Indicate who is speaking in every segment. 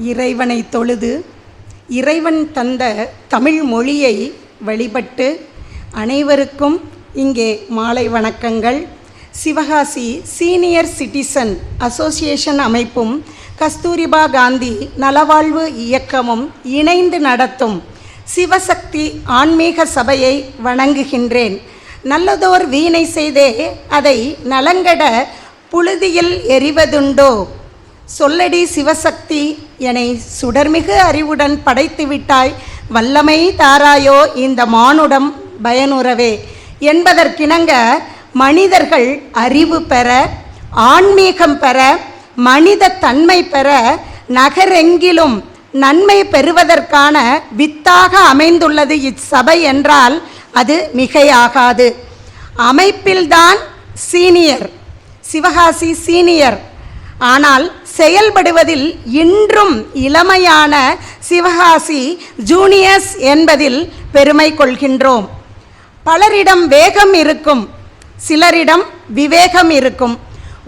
Speaker 1: இறைவனை தொழுது இறைவன் தந்த தமிழ் மொழியை வழிபட்டு அனைவருக்கும் இங்கே மாலை வணக்கங்கள். சிவகாசி சீனியர் சிட்டிசன் அசோசியேஷன் அமைப்பும் கஸ்தூரிபா காந்தி நலவாழ்வு இயக்கமும் இணைந்து நடத்தும் சிவசக்தி ஆன்மீக சபையை வணங்குகின்றேன். நல்லதோர் வீணை செய்தே அதை நலங்கட புழுதியில் எறிவதுண்டோ, சொல்லடி சிவசக்தி என்னை சுடர்மிகு அறிவுடன் படைத்து விட்டாய், வல்லமை தாராயோ இந்த மானுடம் பயனுறவே என்பதற்கிணங்க மனிதர்கள் அறிவு பெற, ஆன்மீகம் பெற, மனித தன்மை பெற, நகரெங்கிலும் நன்மை பெறுவதற்கான வித்தாக அமைந்துள்ளது இச்சபை என்றால் அது மிகையாகாது. அமைப்பில்தான் சீனியர், சிவகாசி சீனியர், ஆனால் செயல்படுவதில் இன்றும் இளமையான சிவகாசி ஜூனியர்ஸ் என்பதில் பெருமை கொள்கின்றோம். பலரிடம் வேகம் இருக்கும், சிலரிடம் விவேகம் இருக்கும்,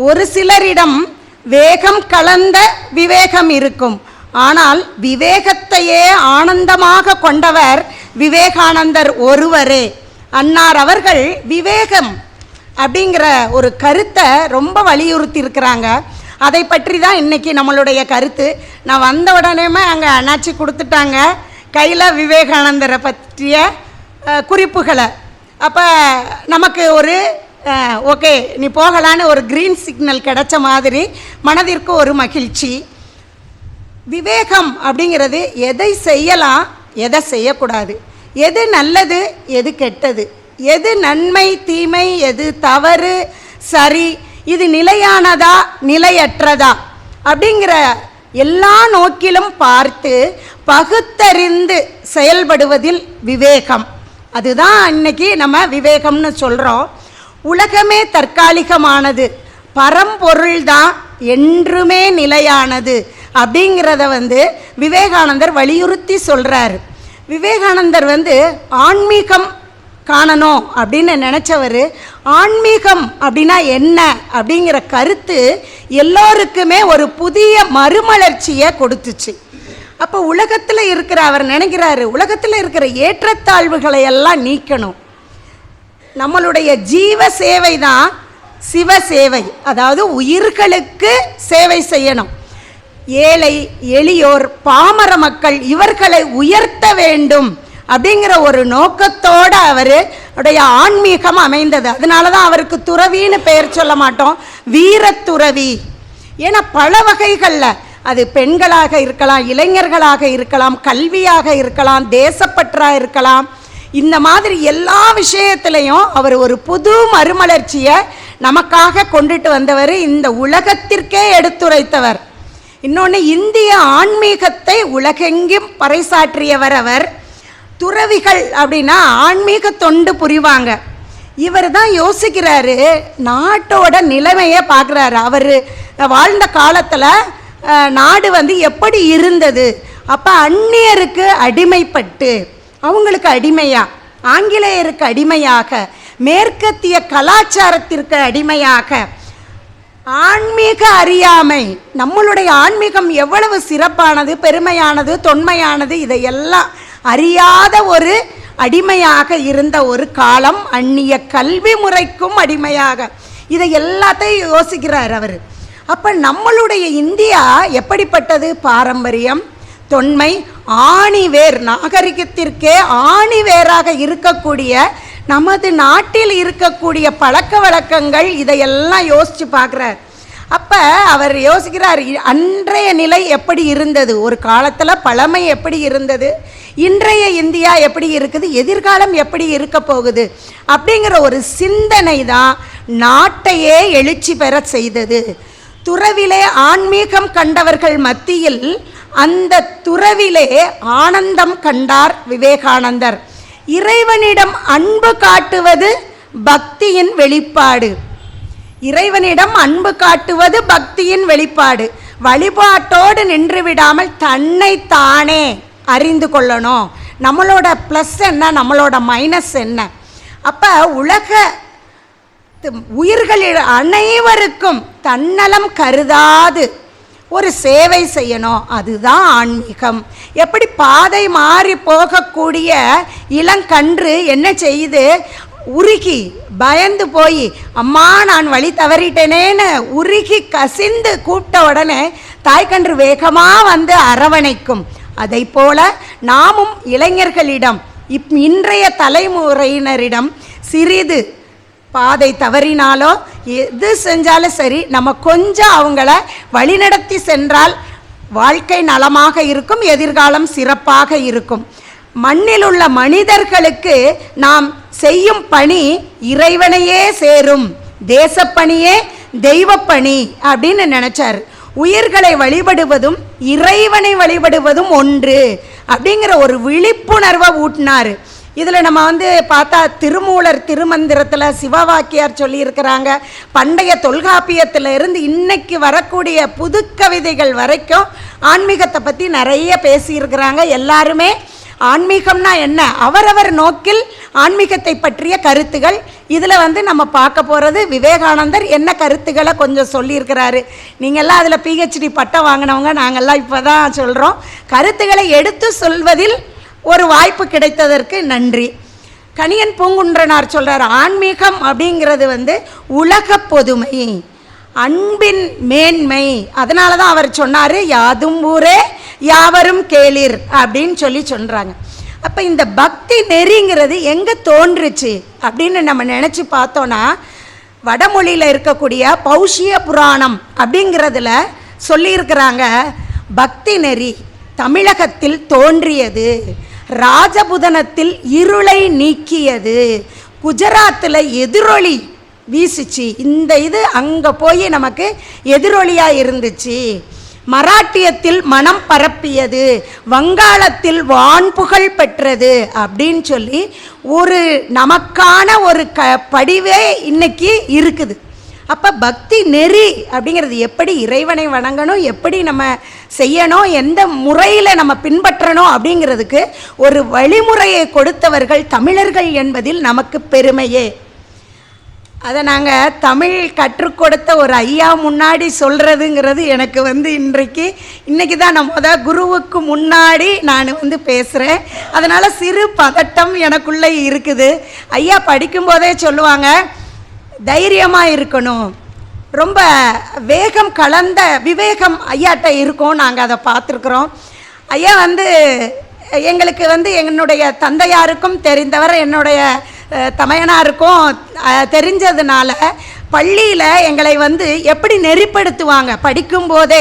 Speaker 1: ஒரு சிலரிடம் வேகம் கலந்த விவேகம் இருக்கும். ஆனால் விவேகத்தையே ஆனந்தமாக கொண்டவர் விவேகானந்தர் ஒருவரே. அன்னார் அவர்கள் விவேகம் அப்படிங்கிற ஒரு கருத்தை ரொம்ப வலியுறுத்தி இருக்கிறாங்க. அதை பற்றி தான் இன்றைக்கி நம்மளுடைய கருத்து. நான் வந்த உடனேமே அங்கே அண்ணாச்சி கொடுத்துட்டாங்க கையில் விவேகானந்தரை பற்றிய குறிப்புகளை. அப்போ நமக்கு ஒரு ஓகே நீ போகலான்னு ஒரு க்ரீன் சிக்னல் கிடைச்ச மாதிரி மனதிற்கு ஒரு மகிழ்ச்சி. விவேகம் அப்படிங்கிறது எதை செய்யலாம், எதை செய்யக்கூடாது, எது நல்லது, எது கெட்டது, எது நன்மை தீமை, எது தவறு சரி, இது நிலையானதா நிலையற்றதா அப்படிங்கிற எல்லா நோக்கிலும் பார்த்து பகுத்தறிந்து செயல்படுவதில் விவேகம். அதுதான் இன்னைக்கு நம்ம விவேகம்னு சொல்கிறோம். உலகமே தற்காலிகமானது, பரம்பொருள் தான் என்றுமே நிலையானது அப்படிங்கிறத விவேகானந்தர் வலியுறுத்தி சொல்கிறார். விவேகானந்தர் ஆன்மீகம் காணணும் அப்படின்னு நினச்சவர், ஆன்மீகம் அப்படின்னா என்ன அப்படிங்கிற கருத்து எல்லோருக்குமே ஒரு புதிய மறுமலர்ச்சியை கொடுத்துச்சு. அப்போ உலகத்தில் இருக்கிற அவர் நினைக்கிறாரு, உலகத்தில் இருக்கிற ஏற்றத்தாழ்வுகளை எல்லாம் நீக்கணும். நம்மளுடைய ஜீவ சேவை தான் சிவ சேவை, அதாவது உயிர்களுக்கு சேவை செய்யணும். ஏழை எளியோர் பாமர மக்கள் இவர்களை உயர்த்த வேண்டும் அப்படிங்கிற ஒரு நோக்கத்தோடு அவருடைய ஆன்மீகம் அமைந்தது. அதனால தான் அவருக்கு துறவின்னு பெயர் சொல்ல மாட்டோம், வீரத்துறவி. ஏன்னா பல வகைகளில் அது பெண்களாக இருக்கலாம், இளைஞர்களாக இருக்கலாம், கல்வியாக இருக்கலாம், தேசப்பற்றாக இருக்கலாம், இந்த மாதிரி எல்லா விஷயத்திலையும் அவர் ஒரு புது மறுமலர்ச்சியை நமக்காக கொண்டுட்டு வந்தவர், இந்த உலகத்திற்கே எடுத்துரைத்தவர். இன்னொன்று, இந்திய ஆன்மீகத்தை உலகெங்கும் பறைசாற்றியவர் அவர். துறவிகள் அப்படின்னா ஆன்மீக தொண்டு புரிவாங்க. இவர் தான் யோசிக்கிறாரு, நாட்டோட நிலைமையை பார்க்குறாரு. அவர் வாழ்ந்த காலத்தில் நாடு எப்படி இருந்தது, அப்போ அந்நியருக்கு அடிமைப்பட்டு, அவங்களுக்கு அடிமையாக, ஆங்கிலேயருக்கு அடிமையாக, மேற்கத்திய கலாச்சாரத்திற்கு அடிமையாக, ஆன்மீக அறியாமை, நம்மளுடைய ஆன்மீகம் எவ்வளவு சிறப்பானது, பெருமையானது, தொன்மையானது, இதையெல்லாம் அறியாத ஒரு அடிமையாக இருந்த ஒரு காலம், அந்நிய கல்வி முறைக்கும் அடிமையாக, இதை எல்லாத்தையும் யோசிக்கிறார் அவர். அப்போ நம்மளுடைய இந்தியா எப்படிப்பட்டது, பாரம்பரியம், தொன்மை, ஆணிவேர், நாகரிகத்திற்கே ஆணிவேராக இருக்கக்கூடிய நமது நாட்டில் இருக்கக்கூடிய பழக்க வழக்கங்கள், இதையெல்லாம் யோசித்து பார்க்குறார். அப்போ அவர் யோசிக்கிறார், அன்றைய நிலை எப்படி இருந்தது, ஒரு காலத்தில் பழமை எப்படி இருந்தது, இன்றைய இந்தியா எப்படி இருக்குது, எதிர்காலம் எப்படி இருக்க போகுது அப்படிங்கிற ஒரு சிந்தனை தான் நாட்டையே எழுச்சி பெற செய்தது. துறவிலே ஆன்மீகம் கண்டவர்கள் மத்தியில் அந்த துறவிலே ஆனந்தம் கண்டார் விவேகானந்தர். இறைவனிடம் அன்பு காட்டுவது பக்தியின் வெளிப்பாடு, இறைவனிடம் அன்பு காட்டுவது பக்தியின் வெளிப்பாடு. வழிபாட்டோடு நின்று விடாமல் தன்னை தானே அறிந்து கொள்ளணும், நம்மளோட ப்ளஸ் என்ன, நம்மளோட மைனஸ் என்ன. அப்போ உலக உயிர்களில் அனைவருக்கும் தன்னலம் கருதாது ஒரு சேவை செய்யணும், அதுதான் ஆன்மீகம். எப்படி பாதை மாறி போகக்கூடிய இளங்கன்று என்ன செய்யுது, உருகி பயந்து போய் அம்மா நான் வழி தவறிட்டேனேன்னு உருகி கசிந்து கூப்பிட்ட உடனே தாய்க்கன்று வேகமாக வந்து அரவணைக்கும். அதை போல நாமும் இளைஞர்களிடம் இன்றைய தலைமுறையினரிடம் சிறிது பாதை தவறினாலோ எது செஞ்சாலும் சரி, நம்ம கொஞ்சம் அவங்கள வழிநடத்தி சென்றால் வாழ்க்கை நலமாக இருக்கும், எதிர்காலம் சிறப்பாக இருக்கும். மண்ணில் உள்ள மனிதர்களுக்கு நாம் செய்யும் பணி இறைவனையே சேரும், தேசப்பணியே தெய்வப்பணி அப்படின்னு நினைச்சார். உயிர்களை வழிபடுவதும் இறைவனை வழிபடுவதும் ஒன்று அப்படிங்கிற ஒரு விழிப்புணர்வை ஊட்டினார். இதில் நம்ம பார்த்தா திருமூலர் திருமந்திரத்தில் சிவவாக்கியார் சொல்லியிருக்கிறாங்க. பண்டைய தொல்காப்பியத்தில் இருந்து இன்னைக்கு வரக்கூடிய புது கவிதைகள் வரைக்கும் ஆன்மீகத்தை பற்றி நிறைய பேசியிருக்கிறாங்க. எல்லாருமே ஆன்மீகம்னா என்ன, அவரவர் நோக்கில் ஆன்மீகத்தை பற்றிய கருத்துகள். இதில் நம்ம பார்க்க போகிறது விவேகானந்தர் என்ன கருத்துக்களை கொஞ்சம் சொல்லியிருக்கிறாரு. நீங்கள்லாம் அதில் பிஹெச்டி பட்டம் வாங்கினவங்க, நாங்கள்லாம் இப்போ தான் சொல்கிறோம். கருத்துக்களை எடுத்து சொல்வதில் ஒரு வாய்ப்பு கிடைத்ததற்கு நன்றி. கணியன் பூங்குன்றனார் சொல்கிறார், ஆன்மீகம் அப்படிங்கிறது உலக பொதுமை, அன்பின் மேன்மை. அதனால தான் அவர் சொன்னார், யாதும் ஊரே யாவரும் கேளிர் அப்படின்னு சொல்கிறாங்க. அப்போ இந்த பக்தி நெறிங்கிறது எங்கே தோன்றுச்சு அப்படின்னு நம்ம நினச்சி பார்த்தோன்னா, வடமொழியில் இருக்கக்கூடிய பௌஷிய புராணம் அப்படிங்கிறதுல சொல்லியிருக்கிறாங்க, பக்தி நெறி தமிழகத்தில் தோன்றியது, ராஜபுதனத்தில் இருளை நீக்கியது, குஜராத்தில் எதிரொலி வீசிச்சு, இந்த இது அங்கே போய் நமக்கு எதிரொலியாக இருந்துச்சு, மராட்டியத்தில் மனம் பரப்பியது, வங்காளத்தில் வான்புகழ் பெற்றது அப்படின்னு சொல்லி ஒரு நமக்கான ஒரு படிவே இன்னைக்கு இருக்குது. அப்போ பக்தி நெறி அப்படிங்கிறது எப்படி இறைவனை வணங்கணும், எப்படி நம்ம செய்யணும், எந்த முறையில் நம்ம பின்பற்றணும் அப்படிங்கிறதுக்கு ஒரு வழிமுறையை கொடுத்தவர்கள் தமிழர்கள் என்பதில் நமக்கு பெருமையே. அதை நாங்கள் தமிழ் கற்றுக் கொடுத்த ஒரு ஐயா முன்னாடி சொல்கிறதுங்கிறது எனக்கு இன்றைக்கி தான் நம்ம குருவுக்கு முன்னாடி நான் பேசுகிறேன். அதனால் சிறு பதட்டம் எனக்குள்ளே இருக்குது. ஐயா படிக்கும்போதே சொல்லுவாங்க, தைரியமாக இருக்கணும், ரொம்ப வேகம் கலந்த விவேகம் ஐயாட்ட இருக்கும். நாங்கள் அதை பார்த்துருக்குறோம். ஐயா எங்களுக்கு என்னுடைய தந்தையாருக்கும் தெரிந்தவர், என்னுடைய தமையனாருக்கும் தெரிஞ்சதுனால பள்ளியில் எங்களை எப்படி நெறிப்படுத்துவாங்க, படிக்கும்போதே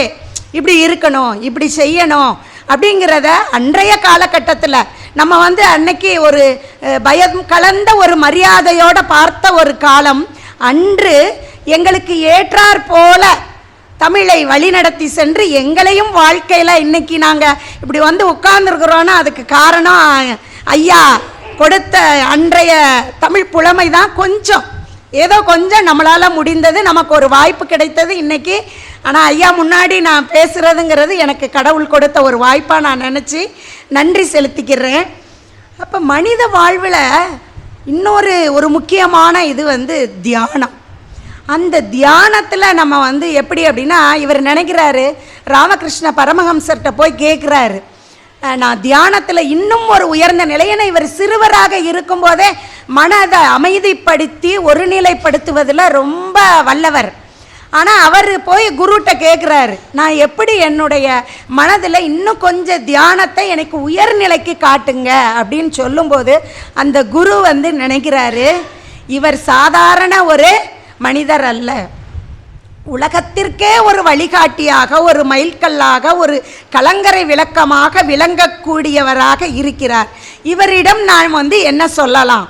Speaker 1: இப்படி இருக்கணும், இப்படி செய்யணும் அப்படிங்கிறத அன்றைய காலகட்டத்தில் நம்ம அன்னைக்கு ஒரு பயம் கலந்த ஒரு மரியாதையோடு பார்த்த ஒரு காலம். அன்று எங்களுக்கு ஏற்றாற் போல தமிழை வழிநடத்தி சென்று எங்களையும் வாழ்க்கையில் இன்றைக்கி நாங்கள் இப்படி உட்கார்ந்துருக்குறோன்னா அதுக்கு காரணம் ஐயா கொடுத்த அன்றைய தமிழ் புலமை தான். ஏதோ கொஞ்சம் நம்மளால் முடிந்தது, நமக்கு ஒரு வாய்ப்பு கிடைத்தது இன்றைக்கி. ஆனால் ஐயா முன்னாடி நான் பேசுகிறதுங்கிறது எனக்கு கடவுள் கொடுத்த ஒரு வாய்ப்பாக நான் நினச்சி நன்றி செலுத்திக்கிறேன். அப்போ மனித வாழ்வில் ஒரு முக்கியமான இது தியானம். அந்த தியானத்தில் நம்ம எப்படி அப்படின்னா, இவர் நினைக்கிறாரு, ராமகிருஷ்ண பரமஹம்சர்கிட்ட போய் கேட்குறாரு, நான் தியானத்தில் இன்னும் ஒரு உயர்ந்த நிலையை, இவர் சிறுவராக இருக்கும்போதே மனதை அமைதிப்படுத்தி ஒருநிலைப்படுத்துவதில் ரொம்ப வல்லவர். ஆனால் அவர் போய் குருட்ட கேட்குறாரு, நான் எப்படி என்னுடைய மனதில் இன்னும் கொஞ்சம் தியானத்தை எனக்கு உயர்நிலைக்கு காட்டுங்க அப்படின்னு சொல்லும்போது அந்த குரு நினைக்கிறாரு, இவர் சாதாரண ஒரு மனிதர் அல்ல, உலகத்திற்கே ஒரு வழிகாட்டியாக, ஒரு மைல்கல்லாக, ஒரு கலங்கரை விளக்கமாக விளங்கக்கூடியவராக இருக்கிறார். இவரிடம் நான் என்ன சொல்லலாம்,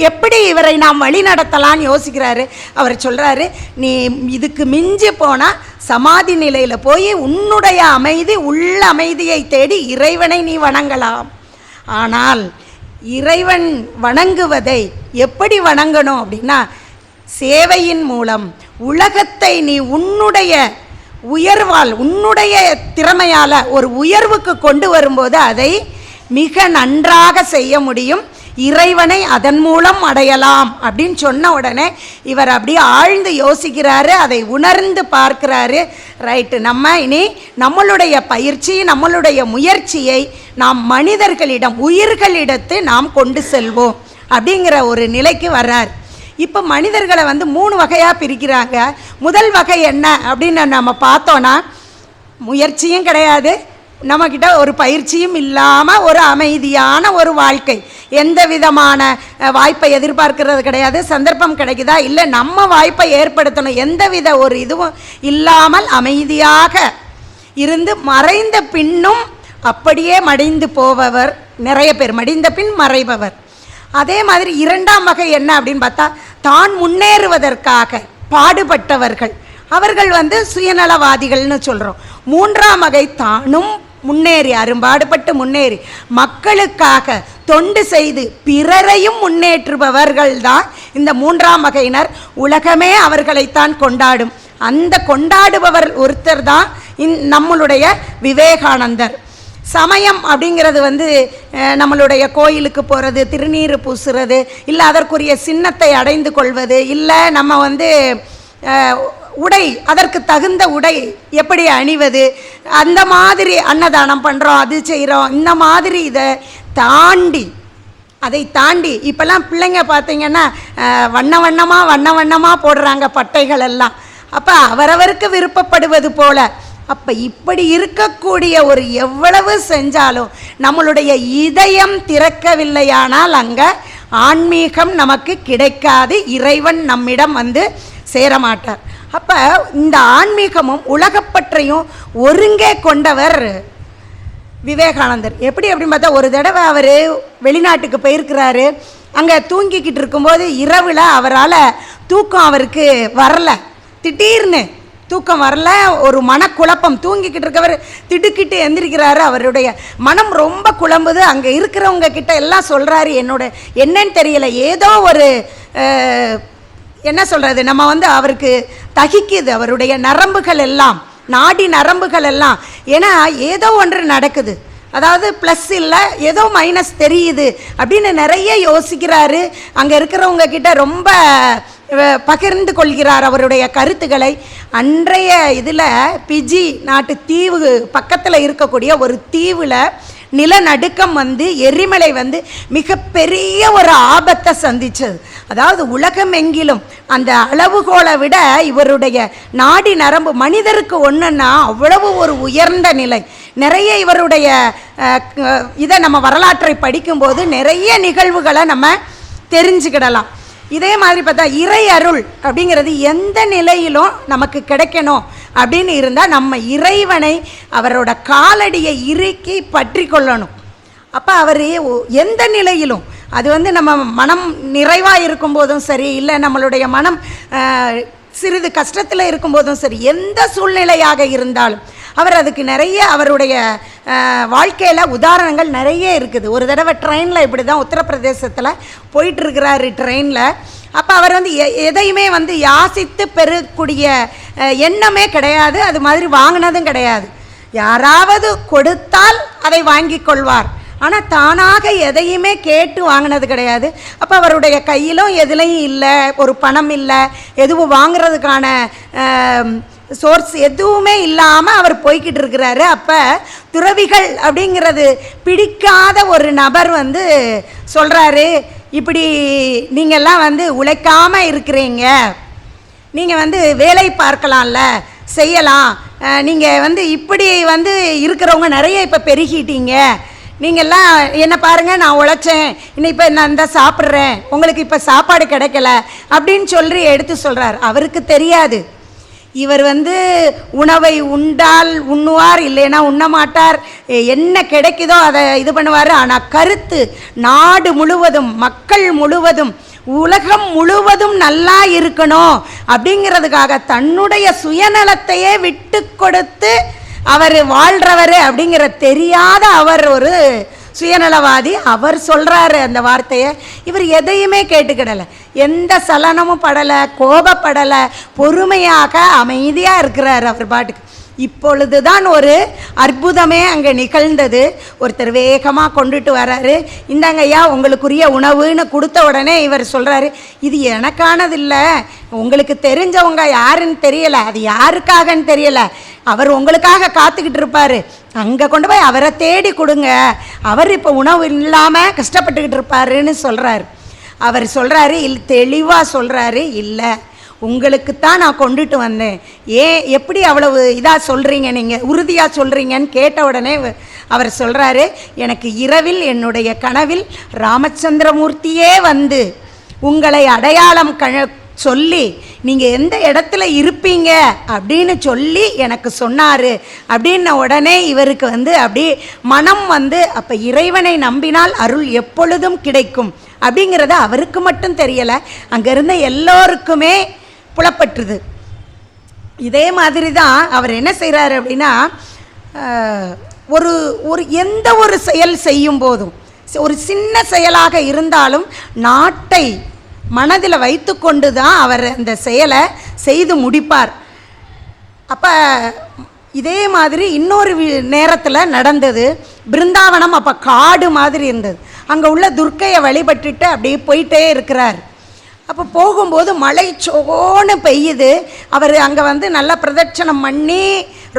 Speaker 1: எப்படி இவரை நாம் வழி நடத்தலான்னு யோசிக்கிறாரு. அவர் சொல்கிறாரு, நீ இதுக்கு மிஞ்சி போனால் சமாதி நிலையில் போய் உன்னுடைய அமைதி, உள்ள அமைதியை தேடி இறைவனை நீ வணங்கலாம். ஆனால் இறைவன் வணங்குவதை எப்படி வணங்கணும் அப்படின்னா, சேவையின் மூலம் உலகத்தை நீ உன்னுடைய உயர்வால், உன்னுடைய திறமையால் ஒரு உயர்வுக்கு கொண்டு வரும்போது அதை மிக நன்றாக செய்ய முடியும். இறைவனை அதன் மூலம் அடையலாம் அப்படின்னு சொன்ன உடனே இவர் அப்படியே ஆழ்ந்து யோசிக்கிறாரு, அதை உணர்ந்து பார்க்கிறாரு. ரைட்டு, நம்ம இனி நம்மளுடைய பயிற்சி, நம்மளுடைய முயற்சியை நாம் மனிதர்களிடம், உயிர்களிடத்து நாம் கொண்டு செல்வோம் அப்படிங்கிற ஒரு நிலைக்கு வர்றார். இப்போ மனிதர்களை 3 வகையாக பிரிக்கிறாங்க. முதல் வகை என்ன அப்படின்னு நம்ம பார்த்தோன்னா, முயற்சியும் கிடையாது, நம்மக்கிட்ட ஒரு பயிற்சியும் இல்லாமல் ஒரு அமைதியான ஒரு வாழ்க்கை, எந்த விதமான வாய்ப்பை எதிர்பார்க்கிறது கிடையாது. சந்தர்ப்பம் கிடைக்குதா, இல்லை நம்ம வாய்ப்பை ஏற்படுத்தணும், எந்தவித ஒரு இதுவும் இல்லாமல் அமைதியாக இருந்து மறைந்த பின்னும் அப்படியே மடிந்து போபவர் நிறைய பேர், மடிந்த பின் மறைபவர். அதே மாதிரி இரண்டாம் வகை என்ன அப்படின்னு பார்த்தா, தான் முன்னேறுவதற்காக பாடுபட்டவர்கள், அவர்கள் சுயநலவாதிகள்னு சொல்கிறோம். மூன்றாம் வகை தானும் முன்னேறி, அரும்பாடுபட்டு முன்னேறி மக்களுக்காக தொண்டு செய்து பிறரையும் முன்னேற்றுபவர்கள் தான் இந்த மூன்றாம் வகையினர். உலகமே அவர்களைத்தான் கொண்டாடும். அந்த கொண்டாடுபவர் ஒருத்தர் தான் நம்மளுடைய விவேகானந்தர். சமயம் அப்படிங்கிறது நம்மளுடைய கோயிலுக்கு போகிறது, திருநீர் பூசுறது, இல்லை அதற்குரிய சின்னத்தை அடைந்து கொள்வது, இல்லை நம்ம உடை, அதற்கு தகுந்த உடை எப்படி அணிவது, அந்த மாதிரி அன்னதானம் பண்ணுறோம், அது செய்கிறோம், இந்த மாதிரி இதை தாண்டி, அதை தாண்டி இப்போல்லாம் பிள்ளைங்க பார்த்திங்கன்னா வண்ண வண்ணமாக போடுறாங்க பட்டைகள் எல்லாம். அப்போ அவரவருக்கு விருப்பப்படுவது போல். அப்போ இப்படி இருக்கக்கூடிய ஒரு எவ்வளவு செஞ்சாலும் நம்மளுடைய இதயம் திறக்கவில்லையானால் அங்கே ஆன்மீகம் நமக்கு கிடைக்காது, இறைவன் நம்மிடம் சேரமாட்டார். அப்போ இந்த ஆன்மீகமும் உலகப்பற்றையும் ஒருங்கே கொண்டவர் விவேகானந்தர். எப்படி அப்படின்னு பார்த்தா, ஒரு தடவை அவர் வெளிநாட்டுக்கு போயிருக்கிறாரு. அங்கே தூங்கிக்கிட்டு இருக்கும்போது இரவில் அவரால் தூக்கம் அவருக்கு வரல, திடீர்னு தூக்கம் வரல, ஒரு மனக்குழப்பம். தூங்கிக்கிட்டு இருக்கவர் திடுக்கிட்டு எந்திரிக்கிறாரு, அவருடைய மனம் ரொம்ப குழம்புது. அங்கே இருக்கிறவங்க கிட்ட எல்லாம் சொல்கிறாரு, என்னன்னு தெரியல, ஏதோ ஒரு என்ன சொல்கிறது, நம்ம அவருக்கு தகிக்குது அவருடைய நரம்புகள் எல்லாம், நாடி நரம்புகள் எல்லாம். ஏன்னா ஏதோ ஒன்று நடக்குது, அதாவது ப்ளஸ் இல்லை, ஏதோ மைனஸ் தெரியுது அப்படின்னு நிறைய யோசிக்கிறாரு. அங்கே இருக்கிறவங்க கிட்ட ரொம்ப பகிர்ந்து கொள்கிறார் அவருடைய கருத்துக்களை. அன்றைய இதில் பிஜி நாட்டு தீவு பக்கத்தில் இருக்கக்கூடிய ஒரு தீவில் நிலநடுக்கம் எரிமலை மிகப்பெரிய ஒரு ஆபத்தை சந்தித்தது. அதாவது உலகம் எங்கிலும் அந்த அளவுகோலை விட இவருடைய நாடி நரம்பு, மனிதருக்கு ஒன்றுன்னா அவ்வளவு ஒரு உயர்ந்த நிலை. நிறைய இவருடைய இதை நம்ம வரலாற்றை படிக்கும்போது நிறைய நிகழ்வுகளை நம்ம தெரிஞ்சுக்கிடலாம். இதே மாதிரி பார்த்தா இறை அருள் அப்படிங்கிறது எந்த நிலையிலும் நமக்கு கிடைக்கணும் அப்படின்னு இருந்தால் நம்ம இறைவனை, அவரோட காலடியை இறுக்கி பற்றி கொள்ளணும். அப்போ அவர் எந்த நிலையிலும், அது நம்ம மனம் நிறைவாக இருக்கும்போதும் சரி, இல்லை நம்மளுடைய மனம் சிறிது கஷ்டத்தில் இருக்கும்போதும் சரி, எந்த சூழ்நிலையாக இருந்தாலும் அவர் அதுக்கு நிறைய, அவருடைய வாழ்க்கையில் உதாரணங்கள் நிறைய இருக்குது. ஒரு தடவை ட்ரெயினில் இப்படி தான் உத்தரப்பிரதேசத்தில் போயிட்டுருக்கிறாரு ட்ரெயினில். அப்போ அவர் எதையுமே யாசித்து பெறக்கூடிய எண்ணமே கிடையாது, அது மாதிரி வாங்கினதும் கிடையாது. யாராவது கொடுத்தால் அதை வாங்கி கொள்வார், ஆனால் தானாக எதையுமே கேட்டு வாங்கினது கிடையாது. அப்போ அவருடைய கையிலும் எதுலையும் இல்லை, ஒரு பணம் இல்லை, எதுவும் வாங்கிறதுக்கான சோர்ஸ் எதுவுமே இல்லாமல் அவர் போய்கிட்டு இருக்கிறாரு. அப்போ துறவிகள் அப்படிங்கிறது பிடிக்காத ஒரு நபர் சொல்கிறாரு, இப்படி நீங்கள்லாம் உழைக்காமல் இருக்கிறீங்க, நீங்கள் வேலை பார்க்கலாம்ல, செய்யலாம், நீங்கள் இப்படி இருக்கிறவங்க நிறைய இப்போ பெருகிட்டீங்க, நீங்கள்லாம் என்ன பாருங்கள், நான் உழைச்சேன், இன்னும் இப்போ நான் இந்த சாப்பிட்றேன், உங்களுக்கு இப்போ சாப்பாடு கிடைக்கல அப்படின்னு சொல்லி எடுத்து சொல்கிறார். அவருக்கு தெரியாது இவர் உணவை உண்டால் உண்ணுவார், இல்லைன்னா உண்ண மாட்டார், என்ன கிடைக்குதோ அதை இது பண்ணுவார். ஆனால் கருத்து நாடு முழுவதும், மக்கள் முழுவதும், உலகம் முழுவதும் நல்லா இருக்கணும் அப்படிங்கிறதுக்காக தன்னுடைய சுயநலத்தையே விட்டு கொடுத்து அவர் வாழ்கிறவர் அப்படிங்கிற தெரியாத அவர் ஒரு சுயநலவாதி. அவர் சொல்கிறாரு அந்த வார்த்தையை, இவர் எதையுமே கேட்டுக்கிடலை, எந்த சலனமும் படலை, கோபப்படலை, பொறுமையாக அமைதியாக இருக்கிறார் அவர் பாட்டுக்கு. இப்பொழுதுதான் ஒரு அற்புதமே அங்கே நிகழ்ந்தது. ஒருத்தர் வேகமாக கொண்டுட்டு வராரு, இந்தாங்க ஐயா உங்களுக்குரிய உணவுன்னு கொடுத்த உடனே இவர் சொல்கிறாரு, இது எனக்கானது இல்லை, உங்களுக்கு தெரிஞ்சவங்க யாருன்னு தெரியலை, அது யாருக்காகன்னு தெரியலை, அவர் உங்களுக்காக காத்துக்கிட்டு இருப்பார், அங்கே கொண்டு போய் அவரை தேடி கொடுங்க, அவர் இப்போ உணவு இல்லாமல் கஷ்டப்பட்டுக்கிட்டு இருப்பாருன்னு சொல்கிறார். அவர் சொல்கிறாரு, தெளிவாக சொல்கிறாரு, இல்லை உங்களுக்குத்தான் நான் கொண்டுட்டு வந்தேன், ஏன் எப்படி அவ்வளவு இதாக சொல்கிறீங்க, நீங்கள் உறுதியாக சொல்கிறீங்கன்னு கேட்ட உடனே அவர் சொல்கிறாரு, எனக்கு இரவில் என்னுடைய கனவில் ராமச்சந்திரமூர்த்தியே வந்து உங்களை அடையாளம் சொல்லி நீங்கள் எந்த இடத்துல இருப்பீங்க அப்படின்னு சொல்லி எனக்கு சொன்னார் அப்படின்ன உடனே இவருக்கு வந்து அப்படி மனம் வந்து, அப்போ இறைவனை நம்பினால் அருள் எப்பொழுதும் கிடைக்கும் அப்படிங்கிறது அவருக்கு மட்டும் தெரியலை, அங்கே இருந்த எல்லோருக்குமே புலப்பட்டுது. இதே மாதிரி தான் அவர் என்ன செய்கிறாரு அப்படின்னா, ஒரு எந்த ஒரு செயல் செய்யும் போதும், ஒரு சின்ன செயலாக இருந்தாலும் நாட்டை மனதில் வைத்து கொண்டு தான் அவர் அந்த செயலை செய்து முடிப்பார். அப்போ இதே மாதிரி இன்னொரு நேரத்தில் நடந்தது. பிருந்தாவனம் அப்போ காடு மாதிரி இருந்தது, அங்கே உள்ள துர்க்கையை வழிபட்டுட்டு அப்படியே போயிட்டே இருக்கிறார். அப்போ போகும்போது மழை சோன்னு பெய்யுது. அவர் அங்கே வந்து நல்லா பிரதட்சணம் பண்ணி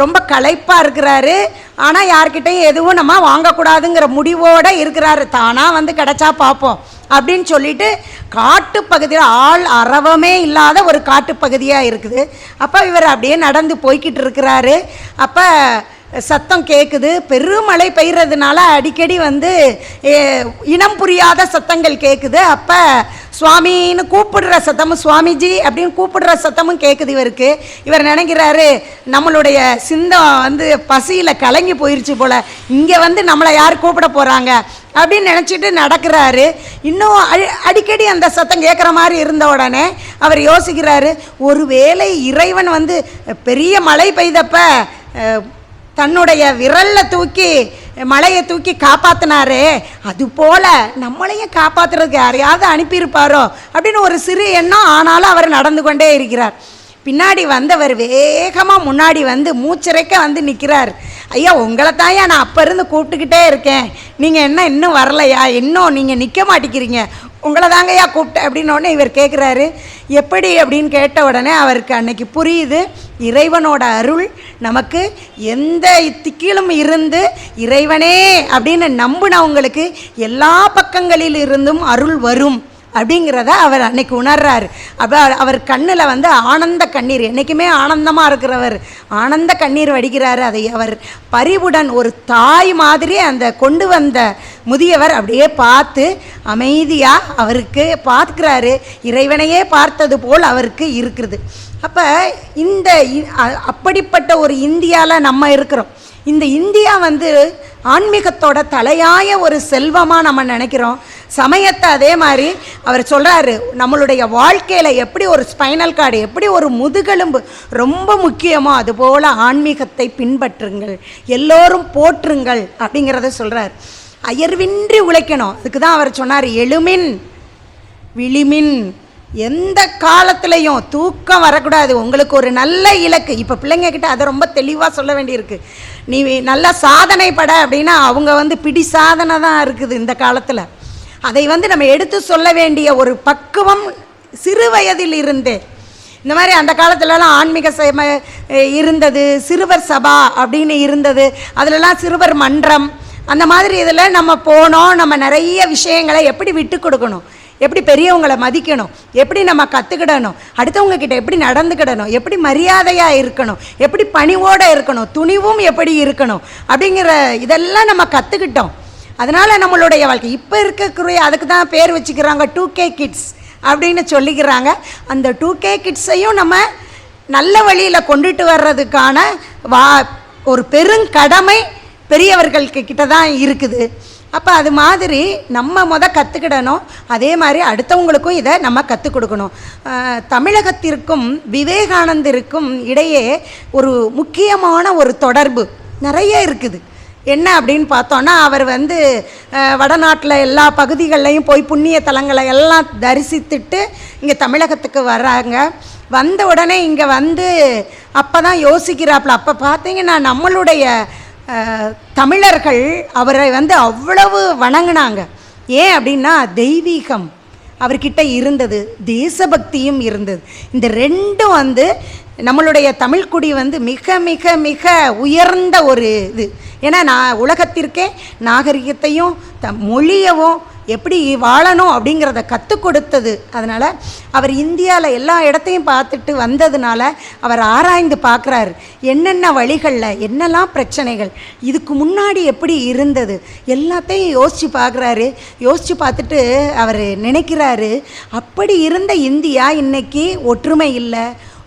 Speaker 1: ரொம்ப களைப்பாக இருக்கிறாரு. ஆனால் யார்கிட்டையும் எதுவும் நம்ம வாங்கக்கூடாதுங்கிற முடிவோடு இருக்கிறாரு. தானாக வந்து கிடச்சா பார்ப்போம் அப்படின்னு சொல்லிட்டு காட்டுப்பகுதியில் ஆள் அரவமே இல்லாத ஒரு காட்டுப்பகுதியாக இருக்குது. அப்போ இவர் அப்படியே நடந்து போய்கிட்டு இருக்கிறாரு. அப்போ சத்தம் கேட்குது, பெருமழை பெய்கிறதுனால அடிக்கடி வந்து இனம் புரியாத சத்தங்கள் கேட்குது. அப்போ சுவாமின்னு கூப்பிடுற சத்தமும், சுவாமிஜி அப்படின்னு கூப்பிடுற சத்தமும் கேட்குது இவருக்கு. இவர் நினைக்கிறாரு, நம்மளுடைய சிந்தம் வந்து பசியில் கலங்கி போயிடுச்சு போல், இங்கே வந்து நம்மளை யார் கூப்பிட போகிறாங்க அப்படின்னு நினச்சிட்டு நடக்கிறாரு. இன்னும் அடிக்கடி அந்த சத்தம் கேட்குற மாதிரி இருந்த உடனே அவர் யோசிக்கிறாரு, ஒருவேளை இறைவன் வந்து பெரிய மழை பெய்தப்ப தன்னுடைய விரலில் தூக்கி மலையை தூக்கி காப்பாற்றினாரே, அது போல் நம்மளையும் காப்பாற்றுறதுக்கு யாரையாவது அனுப்பியிருப்பாரோ அப்படின்னு ஒரு சிறு எண்ணம். ஆனாலும் அவர் நடந்து கொண்டே இருக்கிறார். பின்னாடி வந்தவர் வேகமாக முன்னாடி வந்து மூச்சிறைக்க வந்து நிற்கிறார். ஐயா உங்களை தாயா நான் அப்போ இருந்து கூப்பிட்டுக்கிட்டே இருக்கேன், நீங்கள் என்ன இன்னும் வரலையா, இன்னும் நீங்கள் நிற்க மாட்டேங்கிறீங்க, உங்களை தாங்கய்யா கூப்பிட்டேன் அப்படின்னோடனே இவர் கேட்குறாரு, எப்படி அப்படின்னு கேட்ட உடனே அவருக்கு அன்னைக்கு புரியுது, இறைவனோட அருள் நமக்கு எந்த திக்கிலும் இருந்து இறைவனே அப்படின்னு நம்பினவங்களுக்கு எல்லா பக்கங்களில் இருந்தும் அருள் வரும் அப்படிங்கிறத அவர் அன்னைக்கு உணர்றாரு. அப்போ அவர் கண்ணில் வந்து ஆனந்த கண்ணீர், என்றைக்குமே ஆனந்தமாக இருக்கிறவர் ஆனந்த கண்ணீர் வடிக்கிறாரு. அதை அவர் பரிவுடன் ஒரு தாய் மாதிரி அந்த கொண்டு வந்த முதியவர் அப்படியே பார்த்து அமைதியாக அவருக்கு பார்க்கிறாரு. இறைவனையே பார்த்தது போல் அவருக்கு இருக்குது. அப்போ இந்த அப்படிப்பட்ட ஒரு இந்தியாவில் நம்ம இருக்கிறோம். இந்த இந்தியா வந்து ஆன்மீகத்தோட தலையாய ஒரு செல்வமாக நம்ம நினைக்கிறோம். சமயத்தை அதே மாதிரி அவர் சொல்கிறாரு, நம்மளுடைய வாழ்க்கையில் எப்படி ஒரு ஸ்பைனல் கார்டு, எப்படி ஒரு முதுகெலும்பு ரொம்ப முக்கியமோ அதுபோல் ஆன்மீகத்தை பின்பற்றுங்கள், எல்லோரும் போற்றுங்கள் அப்படிங்கிறத சொல்கிறார். அயர்வின்றி உழைக்கணும். அதுக்கு தான் அவர் சொன்னார், எழுமின் விழிமின், எந்த காலத்துலேயும் தூக்கம் வரக்கூடாது. உங்களுக்கு ஒரு நல்ல இலக்கு, இப்போ பிள்ளைங்கக்கிட்ட அதை ரொம்ப தெளிவாக சொல்ல வேண்டியிருக்கு. நீ நல்ல சாதனை பட அப்படின்னா அவங்க வந்து பிடி சாதனை தான் இருக்குது இந்த காலத்தில். அதை வந்து நம்ம எடுத்து சொல்ல வேண்டிய ஒரு பக்குவம் சிறு வயதில் இருந்தே. இந்த மாதிரி அந்த காலத்துலலாம் ஆன்மீக இருந்தது, சிறுவர் சபா அப்படின்னு இருந்தது, அதிலலாம் சிறுவர் மன்றம், அந்த மாதிரி இதில் நம்ம போனோம். நம்ம நிறைய விஷயங்களை எப்படி விட்டு கொடுக்கணும், எப்படி பெரியவங்களை மதிக்கணும், எப்படி நம்ம கற்றுக்கிடணும், அடுத்தவங்க கிட்ட எப்படி நடந்துக்கிடணும், எப்படி மரியாதையாக இருக்கணும், எப்படி பணிவோடு இருக்கணும், துணிவும் எப்படி இருக்கணும் அப்படிங்கிற இதெல்லாம் நம்ம கற்றுக்கிட்டோம். அதனால் நம்மளுடைய வாழ்க்கை இப்போ இருக்கக்கூடிய, அதுக்கு தான் பேர் வச்சுக்கிறாங்க 2K கிட்ஸ் அப்படின்னு சொல்லிக்கிறாங்க. அந்த 2K கிட்ஸையும் நம்ம நல்ல வழியில் கொண்டுட்டு வர்றதுக்கான ஒரு பெருங்கடமை பெரியவர்களுக்கு கிட்ட தான் இருக்குது. அப்போ அது மாதிரி நம்ம கற்றுக்கிடணும், அதே மாதிரி அடுத்தவங்களுக்கும் இதை நம்ம கற்றுக் கொடுக்கணும். தமிழகத்திற்கும் விவேகானந்தருக்கும் இடையே ஒரு முக்கியமான ஒரு தொடர்பு நிறைய இருக்குது. என்ன அப்படின்னு பார்த்தோன்னா, அவர் வந்து வடநாட்டில் எல்லா பகுதிகள்லையும் போய் புண்ணிய தலங்களை எல்லாம் தரிசித்துட்டு இங்கே தமிழகத்துக்கு வர்றாங்க. வந்த உடனே இங்கே வந்து அப்போ தான் யோசிக்கிறாப்புல. அப்போ பார்த்தீங்கன்னா நம்மளுடைய தமிழர்கள் அவரை வந்து அவ்வளவு வணங்கினாங்க. ஏன் அப்படின்னா தெய்வீகம் அவர்கிட்ட இருந்தது, தேசபக்தியும் இருந்தது. இந்த ரெண்டும் வந்து நம்மளுடைய தமிழ்குடி வந்து மிக மிக மிக உயர்ந்த ஒரு இது. ஏன்னா நான் உலகத்திற்கே நாகரிகத்தையும் மொழியவும் எப்படி வாழணும் அப்படிங்கிறத கற்றுக் கொடுத்தது. அதனால் அவர் இந்தியாவில் எல்லா இடத்தையும் பார்த்துட்டு வந்ததுனால அவர் ஆராய்ந்து பார்க்குறாரு, என்னென்ன வழிகளில் என்னெல்லாம் பிரச்சனைகள், இதுக்கு முன்னாடி எப்படி இருந்தது, எல்லாத்தையும் யோசித்து பார்க்குறாரு. யோசித்து பார்த்துட்டு அவர் நினைக்கிறாரு, அப்படி இருந்த இந்தியா இன்னைக்கு ஒற்றுமை இல்லை,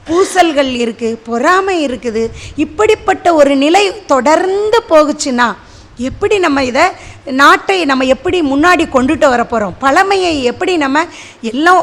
Speaker 1: பூசல்கள் இருக்குது, பொறாமை இருக்குது. இப்படிப்பட்ட ஒரு நிலை தொடர்ந்து போகுச்சுன்னா எப்படி நம்ம இதை நாட்டை நம்ம எப்படி முன்னாடி கொண்டுட்டு வர போகிறோம்? பழமையை எப்படி நம்ம எல்லாம்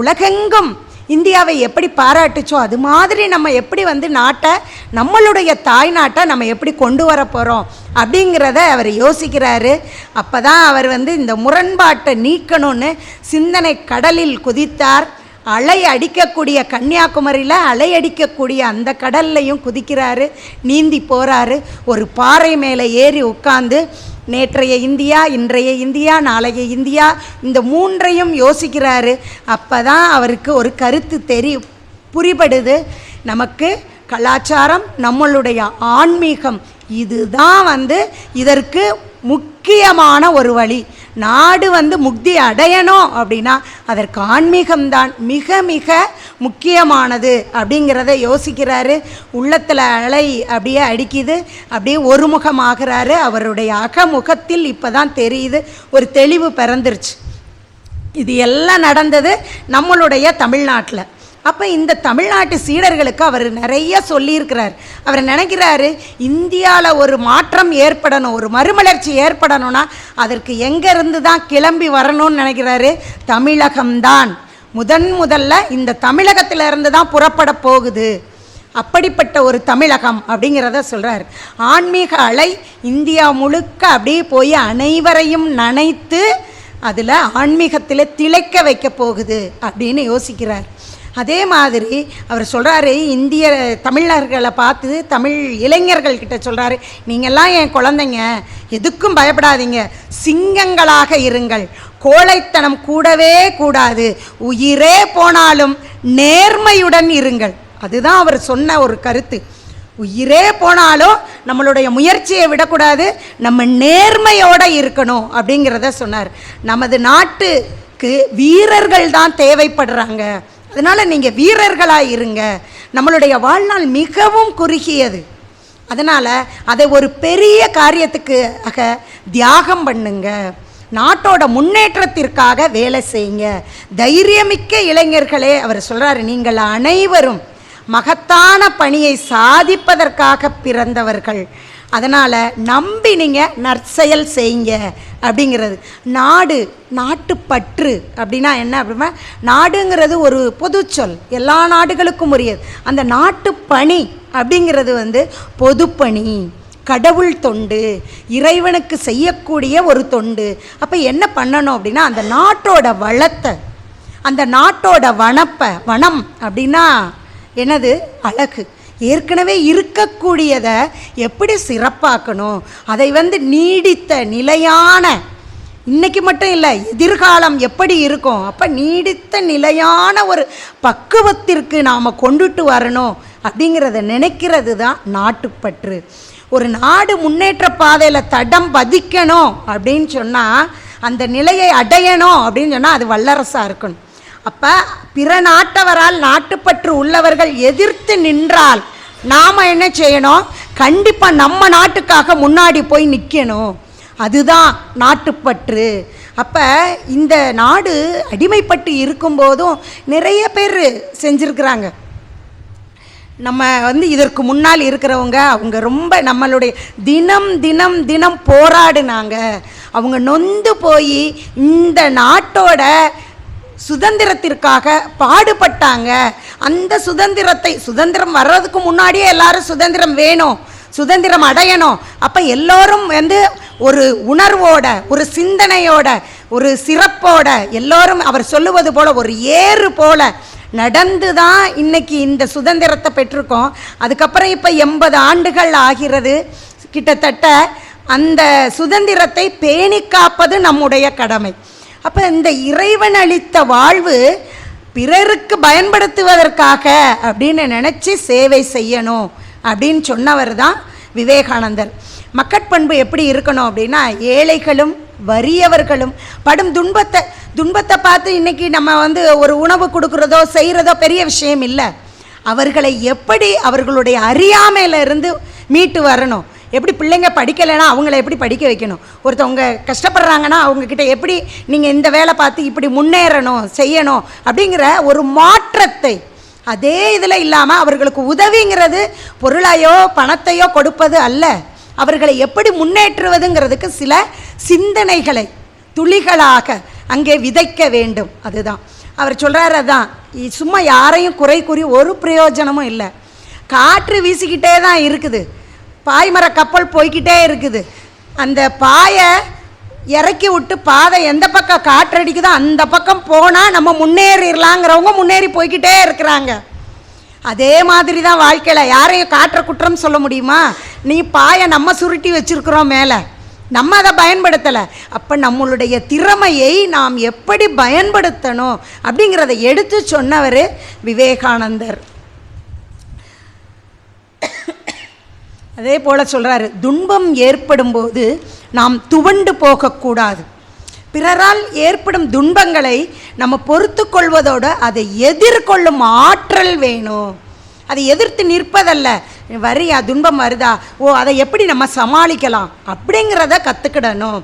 Speaker 1: உலகெங்கும் இந்தியாவை எப்படி பாராட்டுச்சோ அது மாதிரி நம்ம எப்படி வந்து நாட்டை, நம்மளுடைய தாய் நாட்டை நம்ம எப்படி கொண்டு வர போகிறோம் அப்படிங்கிறத அவர் யோசிக்கிறாரு. அப்போ தான் அவர் வந்து இந்த முரண்பாட்டை நீக்கணும்னு சிந்தனை கடலில் குதித்தார். அலை அடிக்கக்கூடிய கன்னியாகுமரியில் அலை அடிக்கக்கூடிய அந்த கடல்லையும் குதிக்கிறாரு, நீந்தி போகிறாரு. ஒரு பாறை மேலே ஏறி உட்கார்ந்து நேற்றைய இந்தியா, இன்றைய இந்தியா, நாளைய இந்தியா, இந்த மூன்றையும் யோசிக்கிறாரு. அப்போ தான் அவருக்கு ஒரு கருத்து புரிபடுது. நமக்கு கலாச்சாரம், நம்மளுடைய ஆன்மீகம், இதுதான் வந்து இதற்கு முக்கியமான ஒரு வழி. நாடு வந்து முக்தி அடையணும் அப்படின்னா அதற்கு ஆன்மீகம்தான் மிக மிக முக்கியமானது அப்படிங்கிறத யோசிக்கிறாரு. உள்ளத்தில் அலை அப்படியே அடிக்குது, அப்படியே ஒருமுகமாகிறாரு. அவருடைய அகமுகத்தில் இப்போ தான் தெரியுது, ஒரு தெளிவு பிறந்துருச்சு. இது எல்லாம் நடந்தது நம்மளுடைய தமிழ்நாட்டில். அப்போ இந்த தமிழ்நாட்டு சீடர்களுக்கு அவர் நிறைய சொல்லியிருக்கிறார். அவர் நினைக்கிறாரு, இந்தியாவில் ஒரு மாற்றம் ஏற்படணும், ஒரு மறுமலர்ச்சி ஏற்படணும்னா அதற்கு எங்கேருந்து தான் கிளம்பி வரணும்னு நினைக்கிறாரு? தமிழகம்தான் முதல்ல இந்த தமிழகத்திலிருந்து தான் புறப்பட போகுது. அப்படிப்பட்ட ஒரு தமிழகம் அப்படிங்கிறத சொல்கிறார். ஆன்மீக அலை இந்தியா முழுக்க அப்படியே போய் அனைவரையும் நனைத்து அதில் ஆன்மீகத்தில் திளைக்க வைக்க போகுது அப்படின்னு யோசிக்கிறார். அதே மாதிரி அவர் சொல்கிறாரு, இந்திய தமிழர்களை பார்த்து தமிழ் இளைஞர்கள்கிட்ட சொல்கிறாரு, நீங்கள்லாம் என் குழந்தைங்க, எதுக்கும் பயப்படாதீங்க, சிங்கங்களாக இருங்கள், கோழைத்தனம் கூடவே கூடாது, உயிரே போனாலும் நேர்மையுடன் இருங்கள். அதுதான் அவர் சொன்ன ஒரு கருத்து. உயிரே போனாலும் நம்மளுடைய முயற்சியை விடக்கூடாது, நம்ம நேர்மையோடு இருக்கணும் அப்படிங்கிறத சொன்னார். நமது நாட்டுக்கு வீரர்கள் தான் தேவைப்படுறாங்க, அதனால் நீங்கள் வீரர்களாக இருங்க. நம்மளுடைய வாழ்நாள் மிகவும் குறுகியது, அதனால் அதை ஒரு பெரிய காரியத்துக்காக தியாகம் பண்ணுங்க, நாட்டோட முன்னேற்றத்திற்காக வேலை செய்யுங்க. தைரியமிக்க இளைஞர்களே, அவர் சொல்கிறாரு, நீங்கள் அனைவரும் மகத்தான பணியை சாதிப்பதற்காக பிறந்தவர்கள், அதனால் நம்பி நீங்கள் நற்செயல் செய்யுங்க அப்படிங்கிறது. நாட்டுப்பற்று அப்படின்னா என்ன அப்படின்னா, நாடுங்கிறது ஒரு பொது சொல், எல்லா நாடுகளுக்கும் உரியது. அந்த நாட்டுப்பணி அப்படிங்கிறது வந்து பொதுப்பணி, கடவுள் தொண்டு, இறைவனுக்கு செய்யக்கூடிய ஒரு தொண்டு. அப்போ என்ன பண்ணணும் அப்படின்னா, அந்த நாட்டோட வளத்தை, அந்த நாட்டோட வனம் அப்படின்னா என்னது, அழகு, ஏற்கனவே இருக்கக்கூடியதை எப்படி சிறப்பாக்கணும், அதை வந்து நீடித்த நிலையான, இன்றைக்கி மட்டும் இல்லை எதிர்காலம் எப்படி இருக்கும், அப்போ நீடித்த நிலையான ஒரு பக்குவத்திற்கு நாம் கொண்டுட்டு வரணும் அப்படிங்கிறத நினைக்கிறது தான் நாட்டுப்பற்று. ஒரு நாடு முன்னேற்ற பாதையில் தடம் பதிக்கணும் அப்படின்னு சொன்னால், அந்த நிலையை அடையணும் அப்படின்னு சொன்னால் அது வல்லரசாக இருக்கணும். அப்போ பிற நாட்டவரால் நாட்டுப்பற்று உள்ளவர்கள் எதிர்த்து நின்றால் நாம் என்ன செய்யணும், கண்டிப்பாக நம்ம நாட்டுக்காக முன்னாடி போய் நிற்கணும். அதுதான் நாட்டுப்பற்று. அப்போ இந்த நாடு அடிமைப்பட்டு இருக்கும்போதும் நிறைய பேர் செஞ்சுருக்கிறாங்க. நம்ம வந்து இதற்கு முன்னால் இருக்கிறவங்க, அவங்க ரொம்ப நம்மளுடைய தினம் தினம் தினம் போராடினாங்க. அவங்க நொந்து போய் இந்த நாட்டோட சுதந்திரத்திற்காக பாடுபட்டாங்க. அந்த சுதந்திரம் வர்றதுக்கு முன்னாடியே எல்லாரும் சுதந்திரம் வேணும், சுதந்திரம் அடையணும். அப்போ எல்லோரும் வந்து ஒரு உணர்வோட, ஒரு சிந்தனையோட, ஒரு சிறப்போட, எல்லோரும் அவர் சொல்லுவது போல ஒரு ஏறு போல நடந்து தான் இன்னைக்கு இந்த சுதந்திரத்தை பெற்றிருக்கோம். அதுக்கப்புறம் இப்போ 80 ஆண்டுகள் ஆகிறது கிட்டத்தட்ட. அந்த சுதந்திரத்தை பேணி காப்பது நம்முடைய கடமை. அப்போ இந்த இறைவன் அளித்த வாழ்வு பிறருக்கு பயன்படுத்துவதற்காக அப்படின்னு நினச்சி சேவை செய்யணும் அப்படின்னு சொன்னவர் தான் விவேகானந்தர். மக்கட்பண்பு எப்படி இருக்கணும் அப்படின்னா, ஏழைகளும் வறியவர்களும் படும் துன்பத்தை பார்த்து இன்றைக்கி நம்ம ஒரு உணவு கொடுக்குறதோ செய்கிறதோ பெரிய விஷயம் இல்லை. அவர்களை எப்படி அவர்களுடைய அறியாமையிலிருந்து மீட்டு வரணும், எப்படி பிள்ளைங்க படிக்கலைன்னா அவங்கள எப்படி படிக்க வைக்கணும், ஒருத்தவங்க கஷ்டப்படுறாங்கன்னா அவங்கக்கிட்ட எப்படி நீங்கள் இந்த வேலை பார்த்து இப்படி முன்னேறணும் செய்யணும் அப்படிங்கிற ஒரு மாற்றத்தை, அதே இதில் இல்லாமல் அவர்களுக்கு உதவிங்கிறது பொருளையோ பணத்தையோ கொடுப்பது அல்ல, அவர்களை எப்படி முன்னேற்றுவதுங்கிறதுக்கு சில சிந்தனைகளை துளிகளாக அங்கே விதைக்க வேண்டும். அதுதான் அவர் சொல்கிறார். அதுதான் சும்மா யாரையும் குறை கூறி ஒரு பிரயோஜனமும் இல்லை. காற்று வீசிக்கிட்டே தான் இருக்குது, பாய்மர கப்பல் போய்கிட்டே இருக்குது. அந்த பாயை இறக்கி விட்டு பாதை எந்த பக்கம் காற்றடிக்குதோ அந்த பக்கம் போனால் நம்ம முன்னேறிடலாங்கிறவங்க முன்னேறி போய்கிட்டே இருக்கிறாங்க. அதே மாதிரி தான் வாழ்க்கையில் யாரையும் காற்ற குற்றம் சொல்ல முடியுமா? நீ பாயை நம்ம சுருட்டி வச்சுருக்குறோம் மேலே, நம்ம அதை பயன்படுத்தலை. அப்போ நம்மளுடைய திறமையை நாம் எப்படி பயன்படுத்தணும் அப்படிங்கிறத எடுத்து சொன்னவர் விவேகானந்தர். அதே போல் சொல்கிறாரு, துன்பம் ஏற்படும் போது நாம் துவண்டு போகக்கூடாது. பிறரால் ஏற்படும் துன்பங்களை நம்ம பொறுத்து கொள்வதோடு அதை எதிர்கொள்ளும் ஆற்றல் வேணும். அதை எதிர்த்து நிற்பதல்ல, வரியா துன்பம் வருதா, ஓ அதை எப்படி நம்ம சமாளிக்கலாம் அப்படிங்கிறத கற்றுக்கிடணும்.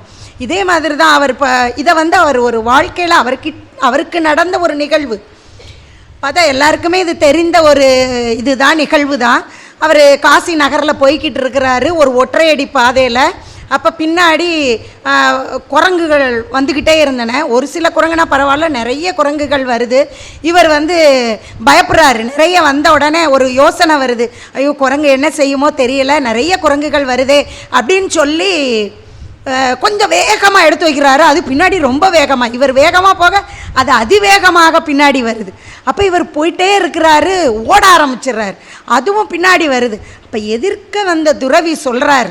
Speaker 1: இதே மாதிரி தான் அவர் இப்போ இதை அவர் ஒரு வாழ்க்கையில் அவருக்கு நடந்த ஒரு நிகழ்வு பார்த்தா எல்லாருக்குமே இது தெரிந்த ஒரு இதுதான் நிகழ்வு தான். அவர் காசி நகரில் போய்கிட்டு இருக்கிறாரு ஒரு ஒற்றையடி பாதையில். அப்போ பின்னாடி குரங்குகள் வந்துக்கிட்டே இருந்தன. ஒரு சில குரங்குனா பரவாயில்ல, நிறைய குரங்குகள் வருது. இவர் பயப்படுறாரு. நிறைய வந்த உடனே ஒரு யோசனை வருது, ஐயோ குரங்கு என்ன செய்யுமோ தெரியல, நிறைய குரங்குகள் வருதே அப்படின்னு சொல்லி கொஞ்சம் வேகமாக எடுத்து வைக்கிறாரு. அது பின்னாடி ரொம்ப வேகமாக, இவர் வேகமாக போக அது அதிவேகமாக பின்னாடி வருது. அப்போ இவர் போயிட்டே இருக்கிறாரு, ஓட ஆரம்பிச்சிடுறாரு, அதுவும் பின்னாடி வருது. அப்போ எதிர்க்க வந்த துறவி சொல்கிறார்,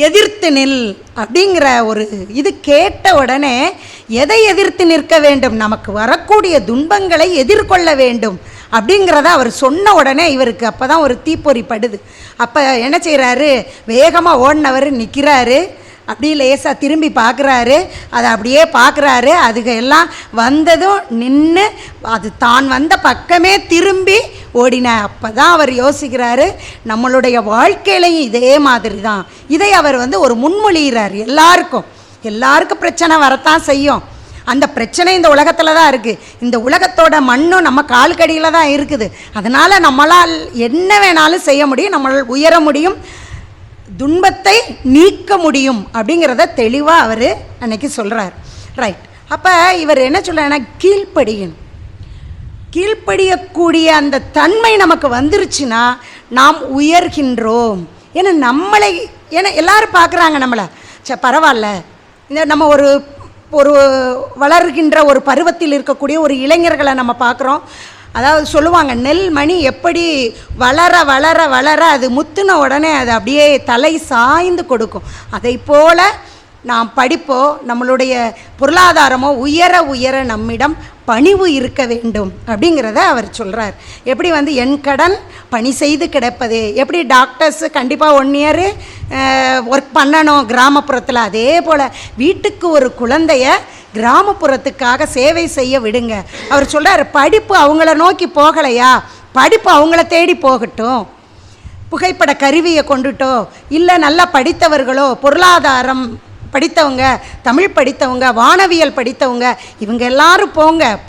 Speaker 1: எதிர்த்து நில் அப்படிங்கிற ஒரு இது கேட்ட உடனே எதை எதிர்த்து நிற்க வேண்டும், நமக்கு வரக்கூடிய துன்பங்களை எதிர்கொள்ள வேண்டும் அப்படிங்கிறத அவர் சொன்ன உடனே இவருக்கு அப்போ தான் ஒரு தீப்பொறி படுது. அப்போ என்ன செய்கிறாரு, வேகமாக ஓடினவர் நிற்கிறாரு, அப்படியே லேசாக திரும்பி பார்க்குறாரு, அதை அப்படியே பார்க்குறாரு. அதுக்கு எல்லாம் வந்ததும் நின்று அது தான் வந்த பக்கமே திரும்பி ஓடின. அப்போ தான் அவர் யோசிக்கிறாரு, நம்மளுடைய வாழ்க்கையிலையும் இதே மாதிரி தான். இதை அவர் ஒரு முன்மொழிகிறார். எல்லாருக்கும் பிரச்சனை வரத்தான் செய்யும். அந்த பிரச்சனை இந்த உலகத்தில் தான் இருக்குது. இந்த உலகத்தோட மண்ணும் நம்ம கால்கடியில் தான் இருக்குது. அதனால் நம்மளால் என்ன வேணாலும் செய்ய முடியும், நம்மளால் உயர முடியும், துன்பத்தை நீக்க முடியும் அப்படிங்கிறத தெளிவாக அவர் அன்னைக்கு சொல்கிறார். ரைட். அப்போ இவர் என்ன சொல்கிறாருன்னா, கீழ்ப்படியக்கூடிய அந்த தன்மை நமக்கு வந்துருச்சுன்னா நாம் உயர்கின்றோம். ஏன்னா எல்லோரும் பார்க்குறாங்க நம்மளை, பரவாயில்ல, இந்த நம்ம ஒரு வளர்கின்ற ஒரு பருவத்தில் இருக்கக்கூடிய ஒரு இளைஞர்களை நம்ம பார்க்குறோம். அதாவது சொல்லுவாங்க, நெல் மணி எப்படி வளர வளர வளர அது முத்துன உடனே அது அப்படியே தலை சாய்ந்து கொடுக்கும். அதை போல் நாம் படிப்போ நம்மளுடைய பொருளாதாரமோ உயர உயர நம்மிடம் பணிவு இருக்க வேண்டும் அப்படிங்கிறத அவர் சொல்கிறார். எப்படி என் கடன் பணி செய்து கிடப்பது, எப்படி டாக்டர்ஸு கண்டிப்பாக 1 இயர் ஒர்க் பண்ணணும் கிராமப்புறத்தில், அதே போல் வீட்டுக்கு ஒரு குழந்தைய கிராமப்புறத்துக்காக சேவை செய்ய விடுங்க. அவர் சொல்கிறார், படிப்பு அவங்கள நோக்கி போகலையா, படிப்பு அவங்கள தேடி போகட்டும். புகைப்பட கருவியை கொண்டுட்டோ இல்லை நல்லா படித்தவர்களோ, பொருளாதாரம் படித்தவங்க, தமிழ் படித்தவங்க, வானவியல் படித்தவங்க, இவங்க எல்லாரும்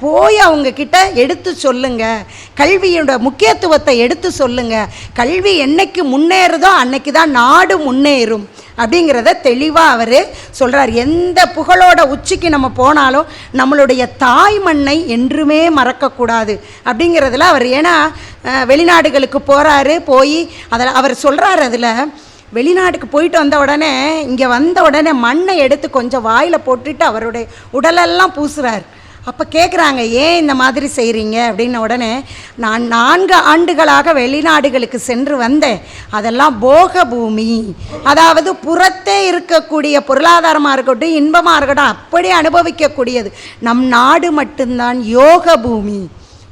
Speaker 1: போய் அவங்கக்கிட்ட எடுத்து சொல்லுங்க, கல்வியோட முக்கியத்துவத்தை எடுத்து சொல்லுங்க. கல்வி என்னைக்கு முன்னேறுதோ அன்னைக்கு தான் நாடு முன்னேறும் அப்படிங்கிறத தெளிவாக அவர் சொல்கிறார். எந்த புகழோட உச்சிக்கு நம்ம போனாலும் நம்மளுடைய தாய் மண்ணை என்றுமே மறக்கக்கூடாது அப்படிங்கிறதுல அவர், ஏன்னா வெளிநாடுகளுக்கு போகிறாரு, போய் அதில் அவர் சொல்கிறார், அதில் வெளிநாட்டுக்கு போயிட்டு வந்த உடனே இங்கே வந்த உடனே மண்ணை எடுத்து கொஞ்சம் வாயில் போட்டுட்டு அவருடைய உடலெல்லாம் பூசுகிறார். அப்போ கேட்குறாங்க, ஏன் இந்த மாதிரி செய்கிறீங்க அப்படின்ன உடனே, நான் 4 ஆண்டுகளாக வெளிநாடுகளுக்கு சென்று வந்தேன். அதெல்லாம் போக பூமி, அதாவது புறத்தே இருக்கக்கூடிய பொருளாதாரமாக இருக்கட்டும், இன்பமாக இருக்கட்டும், அப்படியே அனுபவிக்கக்கூடியது. நம் நாடு மட்டும்தான் யோக பூமி,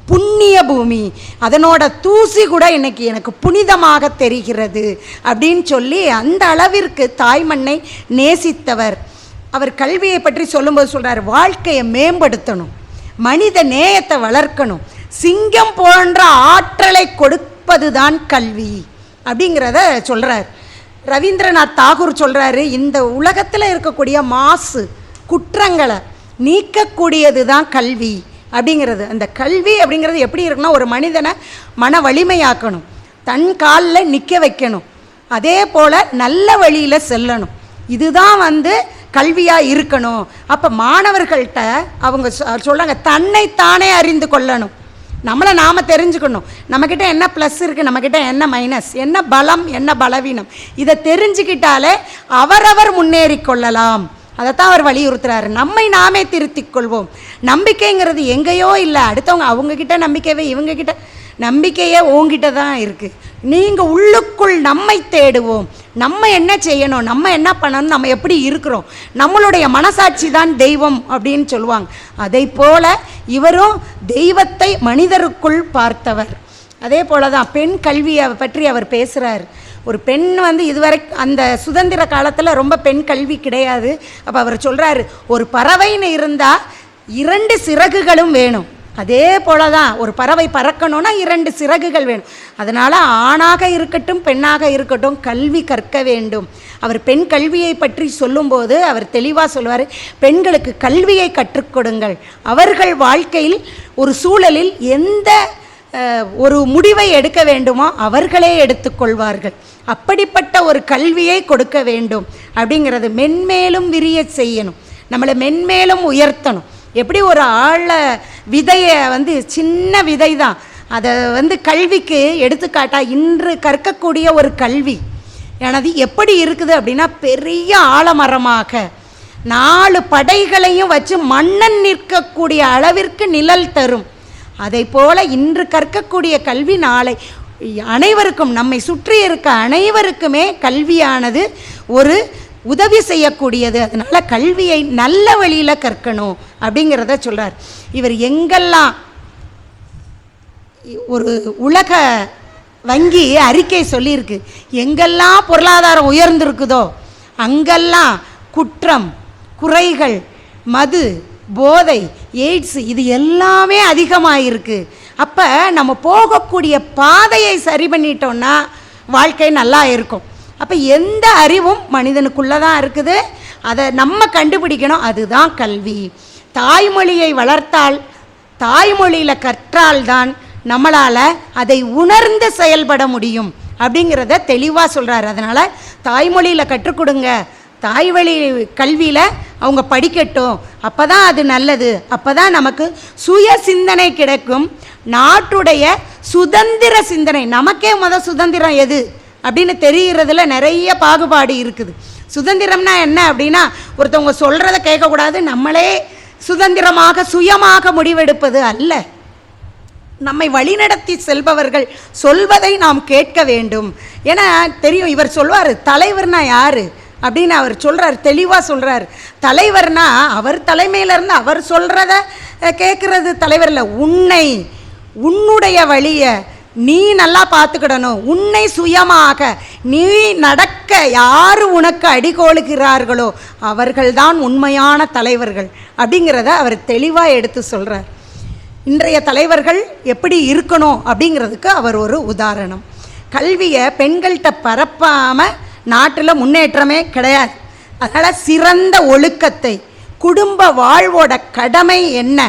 Speaker 1: புண்ணிய பூமி. அதனோட தூசி கூட இன்னைக்கு எனக்கு புனிதமாக தெரிகிறது அப்படின்னு சொல்லி அந்த அளவிற்கு தாய்மண்ணை நேசித்தவர். அவர் கல்வியை பற்றி சொல்லும்போது சொல்கிறார், வாழ்க்கையை மேம்படுத்தணும், மனித நேயத்தை வளர்க்கணும், சிங்கம் போன்ற ஆற்றலை கொடுப்பது தான் கல்வி அப்படிங்கிறத சொல்கிறார். ரவீந்திரநாத் தாகூர் சொல்கிறாரு, இந்த உலகத்தில் இருக்கக்கூடிய மாசு குற்றங்களை நீக்கக்கூடியது தான் கல்வி அப்படிங்கிறது. அந்த கல்வி அப்படிங்கிறது எப்படி இருக்குன்னா, ஒரு மனிதனை மன வலிமையாக்கணும், தன் காலில் நிற்க வைக்கணும், அதே போல் நல்ல வழியில் செல்லணும். இதுதான் கல்வியாக இருக்கணும். அப்போ மாணவர்கள்ட்ட அவங்க சொல்கிறாங்க, தன்னைத்தானே அறிந்து கொள்ளணும், நம்மளை நாம் தெரிஞ்சுக்கணும், நம்மக்கிட்ட என்ன ப்ளஸ் இருக்குது, நம்மக்கிட்ட என்ன மைனஸ், என்ன பலம் என்ன பலவீனம், இதை தெரிஞ்சுக்கிட்டாலே அவரவர் முன்னேறி கொள்ளலாம். அதைத்தான் அவர் வலியுறுத்துறாரு. நம்மை நாமே திருத்திக் கொள்வோம். நம்பிக்கைங்கிறது எங்கேயோ இல்லை, அடுத்தவங்க அவங்கக்கிட்ட நம்பிக்கையே இவங்கக்கிட்ட நம்பிக்கையே உங்ககிட்ட தான் இருக்குது. நீங்கள் உள்ளுக்குள் நம்மை தேடுவோம், நம்ம என்ன செய்யணும், நம்ம என்ன பண்ணணும், நம்ம எப்படி இருக்கிறோம், நம்மளுடைய மனசாட்சி தான் தெய்வம் அப்படின்னு சொல்லுவாங்க. அதை போல இவரும் தெய்வத்தை மனிதருக்குள் பார்த்தவர். அதே போல தான் பெண் கல்வியை பற்றி அவர் பேசுகிறார். ஒரு பெண் இதுவரை அந்த சுதந்திர காலத்தில் ரொம்ப பெண் கல்வி கிடையாது. அப்போ அவர் சொல்கிறாரு, ஒரு பறவைன்னு இருந்தால் 2 சிறகுகளும் வேணும். அதே போல தான் ஒரு பறவை பறக்கணும்னா 2 சிறகுகள் வேணும். அதனால் ஆணாக இருக்கட்டும் பெண்ணாக இருக்கட்டும் கல்வி கற்க வேண்டும். அவர் பெண் கல்வியை பற்றி சொல்லும்போது அவர் தெளிவாக சொல்லுவார், பெண்களுக்கு கல்வியை கற்றுக் கொடுங்கள், அவர்கள் வாழ்க்கையில் ஒரு சூழலில் எந்த ஒரு முடிவை எடுக்க வேண்டுமோ அவர்களே எடுத்துக்கொள்வார்கள். அப்படிப்பட்ட ஒரு கல்வியை கொடுக்க வேண்டும் அப்படிங்கிறது. மென்மேலும் விரிய செய்யணும், நம்மளை மென்மேலும் உயர்த்தணும். எப்படி ஒரு ஆழ விதையை சின்ன விதை தான், அதை கல்விக்கு எடுத்துக்காட்டாக இன்று கற்கக்கூடிய ஒரு கல்வி எனது எப்படி இருக்குது அப்படின்னா, பெரிய ஆலமரமாக 4 படைகளையும் வச்சு மன்னன் நிற்கக்கூடிய அளவிற்கு நிழல் தரும். அதை போல இன்று கற்கக்கூடிய கல்வி நாளை அனைவருக்கும், நம்மை சுற்றி இருக்க அனைவருக்குமே கல்வியானது ஒரு உதவி செய்யக்கூடியது. அதனால் கல்வியை நல்ல வழியில் கற்கணும் அப்படிங்கிறத சொல்கிறார். இவர் எங்கெல்லாம் ஒரு உலக வங்கி அறிக்கை சொல்லியிருக்கு, எங்கெல்லாம் பொருளாதாரம் உயர்ந்திருக்குதோ அங்கெல்லாம் குற்றம், குறைகள், மது, போதை, எய்ட்ஸ் இது எல்லாமே அதிகமாகிருக்கு. அப்போ நம்ம போகக்கூடிய பாதையை சரி பண்ணிட்டோம்னா வாழ்க்கை நல்லா இருக்கும். அப்போ எந்த அறிவும் மனிதனுக்குள்ளே தான் இருக்குது, அதை நம்ம கண்டுபிடிக்கணும். அதுதான் கல்வி. தாய்மொழியை வளர்த்தால், தாய்மொழியில் கற்றால்தான் நம்மளால் அதை உணர்ந்து செயல்பட முடியும் அப்படிங்கிறத தெளிவாக சொல்கிறார். அதனால் தாய்மொழியில் கற்றுக் கொடுங்க, தாய்வழி கல்வியில் அவங்க படிக்கட்டும், அப்போ தான் அது நல்லது. அப்போ தான் நமக்கு சுய சிந்தனை கிடைக்கும், நாட்டுடைய சுதந்திர சிந்தனை. நமக்கே சுதந்திரம் எது அப்படின்னு தெரிகிறதுல நிறைய பாகுபாடு இருக்குது. சுதந்திரம்னா என்ன அப்படின்னா, ஒருத்தவங்க சொல்கிறத கேட்கக்கூடாது, நம்மளே சுதந்திரமாக சுயமாக முடிவெடுப்பது அல்ல. நம்மை வழிநடத்தி செல்பவர்கள் சொல்வதை நாம் கேட்க வேண்டும். ஏன்னா தெரியும், இவர் சொல்வார் தலைவர்னா யார் அப்படின்னு அவர் சொல்கிறார், தெளிவாக சொல்கிறார். தலைவர்னா அவர் தலைமையிலேருந்து அவர் சொல்கிறத கேட்குறது தலைவர் இல்லை. உன்னுடைய வழியை நீ நல்லா பார்த்துக்கிடணும், உன்னை சுயமாக நீ நடக்க யார் உனக்கு அடிகோலுகிறார்களோ அவர்கள்தான் உண்மையான தலைவர்கள் அப்படிங்கிறத அவர் தெளிவாக எடுத்து சொல்கிறார். இன்றைய தலைவர்கள் எப்படி இருக்கணும் அப்படிங்கிறதுக்கு அவர் ஒரு உதாரணம். கல்வியை பெண்கள்கிட்ட பரப்பாமல் நாட்டில் முன்னேற்றமே கிடையாது. அதனால் சிறந்த ஒழுக்கத்தை, குடும்ப வாழ்வோட கடமை என்ன,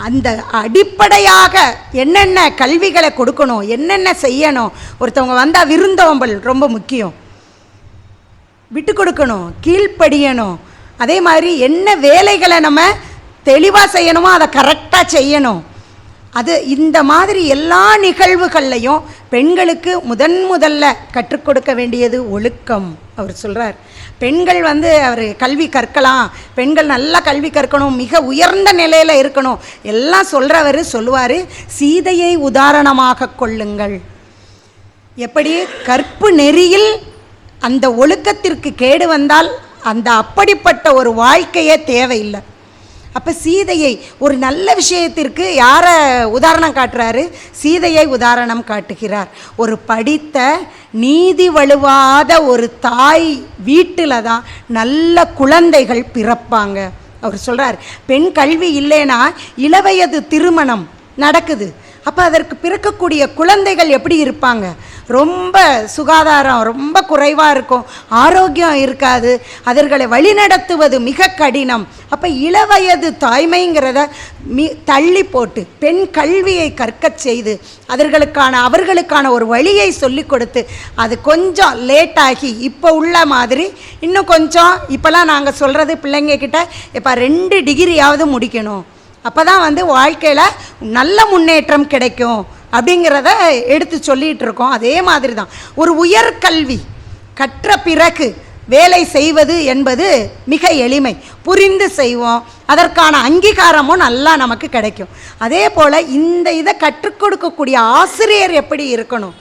Speaker 1: அந்த அடிப்படையாக என்னென்ன கல்விகளை கொடுக்கணும், என்னென்ன செய்யணும். ஒருத்தவங்க வந்தால் விருந்தோம்பல் ரொம்ப முக்கியம், விட்டு கொடுக்கணும், கீழ்ப்படியணும். அதே மாதிரி என்ன வேலைகளை நம்ம தெளிவாக செய்யணுமோ அதை கரெக்டாக செய்யணும். அது இந்த மாதிரி எல்லா நிகழ்வுகள்லையும் பெண்களுக்கு முதல்ல கற்றுக் கொடுக்க வேண்டியது ஒழுக்கம். அவர் சொல்கிறார், பெண்கள் அவர் கல்வி கற்கலாம், பெண்கள் நல்லா கல்வி கற்கணும், மிக உயர்ந்த நிலையில் இருக்கணும் எல்லாம் சொல்லுவார். சீதையை உதாரணமாக கொள்ளுங்கள். எப்படி கற்பு நெறியில் அந்த ஒழுக்கத்திற்கு கேடு வந்தால் அந்த அப்படிப்பட்ட ஒரு வாழ்க்கையே தேவையில்லை. அப்போ சீதையை ஒரு நல்ல விஷயத்திற்கு யாரை உதாரணம் காட்டுறாரு? சீதையை உதாரணம் காட்டுகிறார். ஒரு படித்த நீதி வழுவாத ஒரு தாய் வீட்டில் தான் நல்ல குழந்தைகள் பிறப்பாங்க. அவர் சொல்கிறார், பெண் கல்வி இல்லைன்னா இளவயது திருமணம் நடக்குது. அப்போ அதற்கு பிறக்கக்கூடிய குழந்தைகள் எப்படி இருப்பாங்க? ரொம்ப சுகாதாரம் ரொம்ப குறைவாக இருக்கும், ஆரோக்கியம் இருக்காது, அவர்களை வழிநடத்துவது மிக கடினம். அப்போ இளவயது தாய்மைங்கிறத தள்ளி போட்டு பெண் கல்வியை கற்கச் செய்து அவர்களுக்கான ஒரு வழியை சொல்லி கொடுத்து அது கொஞ்சம் லேட்டாகி இப்போ உள்ள மாதிரி இன்னும் கொஞ்சம் இப்போலாம் நாங்கள் சொல்கிறது பிள்ளைங்கக்கிட்ட இப்போ 2 டிகிரியாவது முடிக்கணும், அப்போ தான் வாழ்க்கையில் நல்ல முன்னேற்றம் கிடைக்கும் அப்படிங்கிறத எடுத்து சொல்லிகிட்டு இருக்கோம். அதே மாதிரி தான் ஒரு உயர்கல்வி கற்ற பிறகு வேலை செய்வது என்பது மிக எளிமை, புரிந்து செய்வோம், அதற்கான அங்கீகாரமும் நல்லா நமக்கு கிடைக்கும். அதே போல் இந்த இதை கற்றுக் கொடுக்கக்கூடிய ஆசிரியர் எப்படி இருக்கணும்?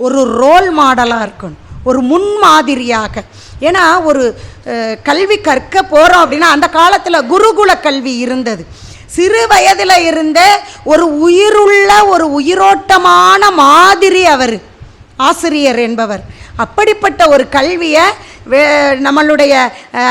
Speaker 1: ஒரு ரோல் மாடலாக இருக்கணும், ஒரு முன்மாதிரியாக. ஏன்னா ஒரு கல்வி கற்க போகிறோம் அப்படின்னா அந்த காலத்தில் குருகுல கல்வி இருந்தது. சிறு வயதில் இருந்த ஒரு உயிருள்ள ஒரு உயிரோட்டமான மாதிரி அவர் ஆசிரியர் என்பவர். அப்படிப்பட்ட ஒரு கல்வியை நம்மளுடைய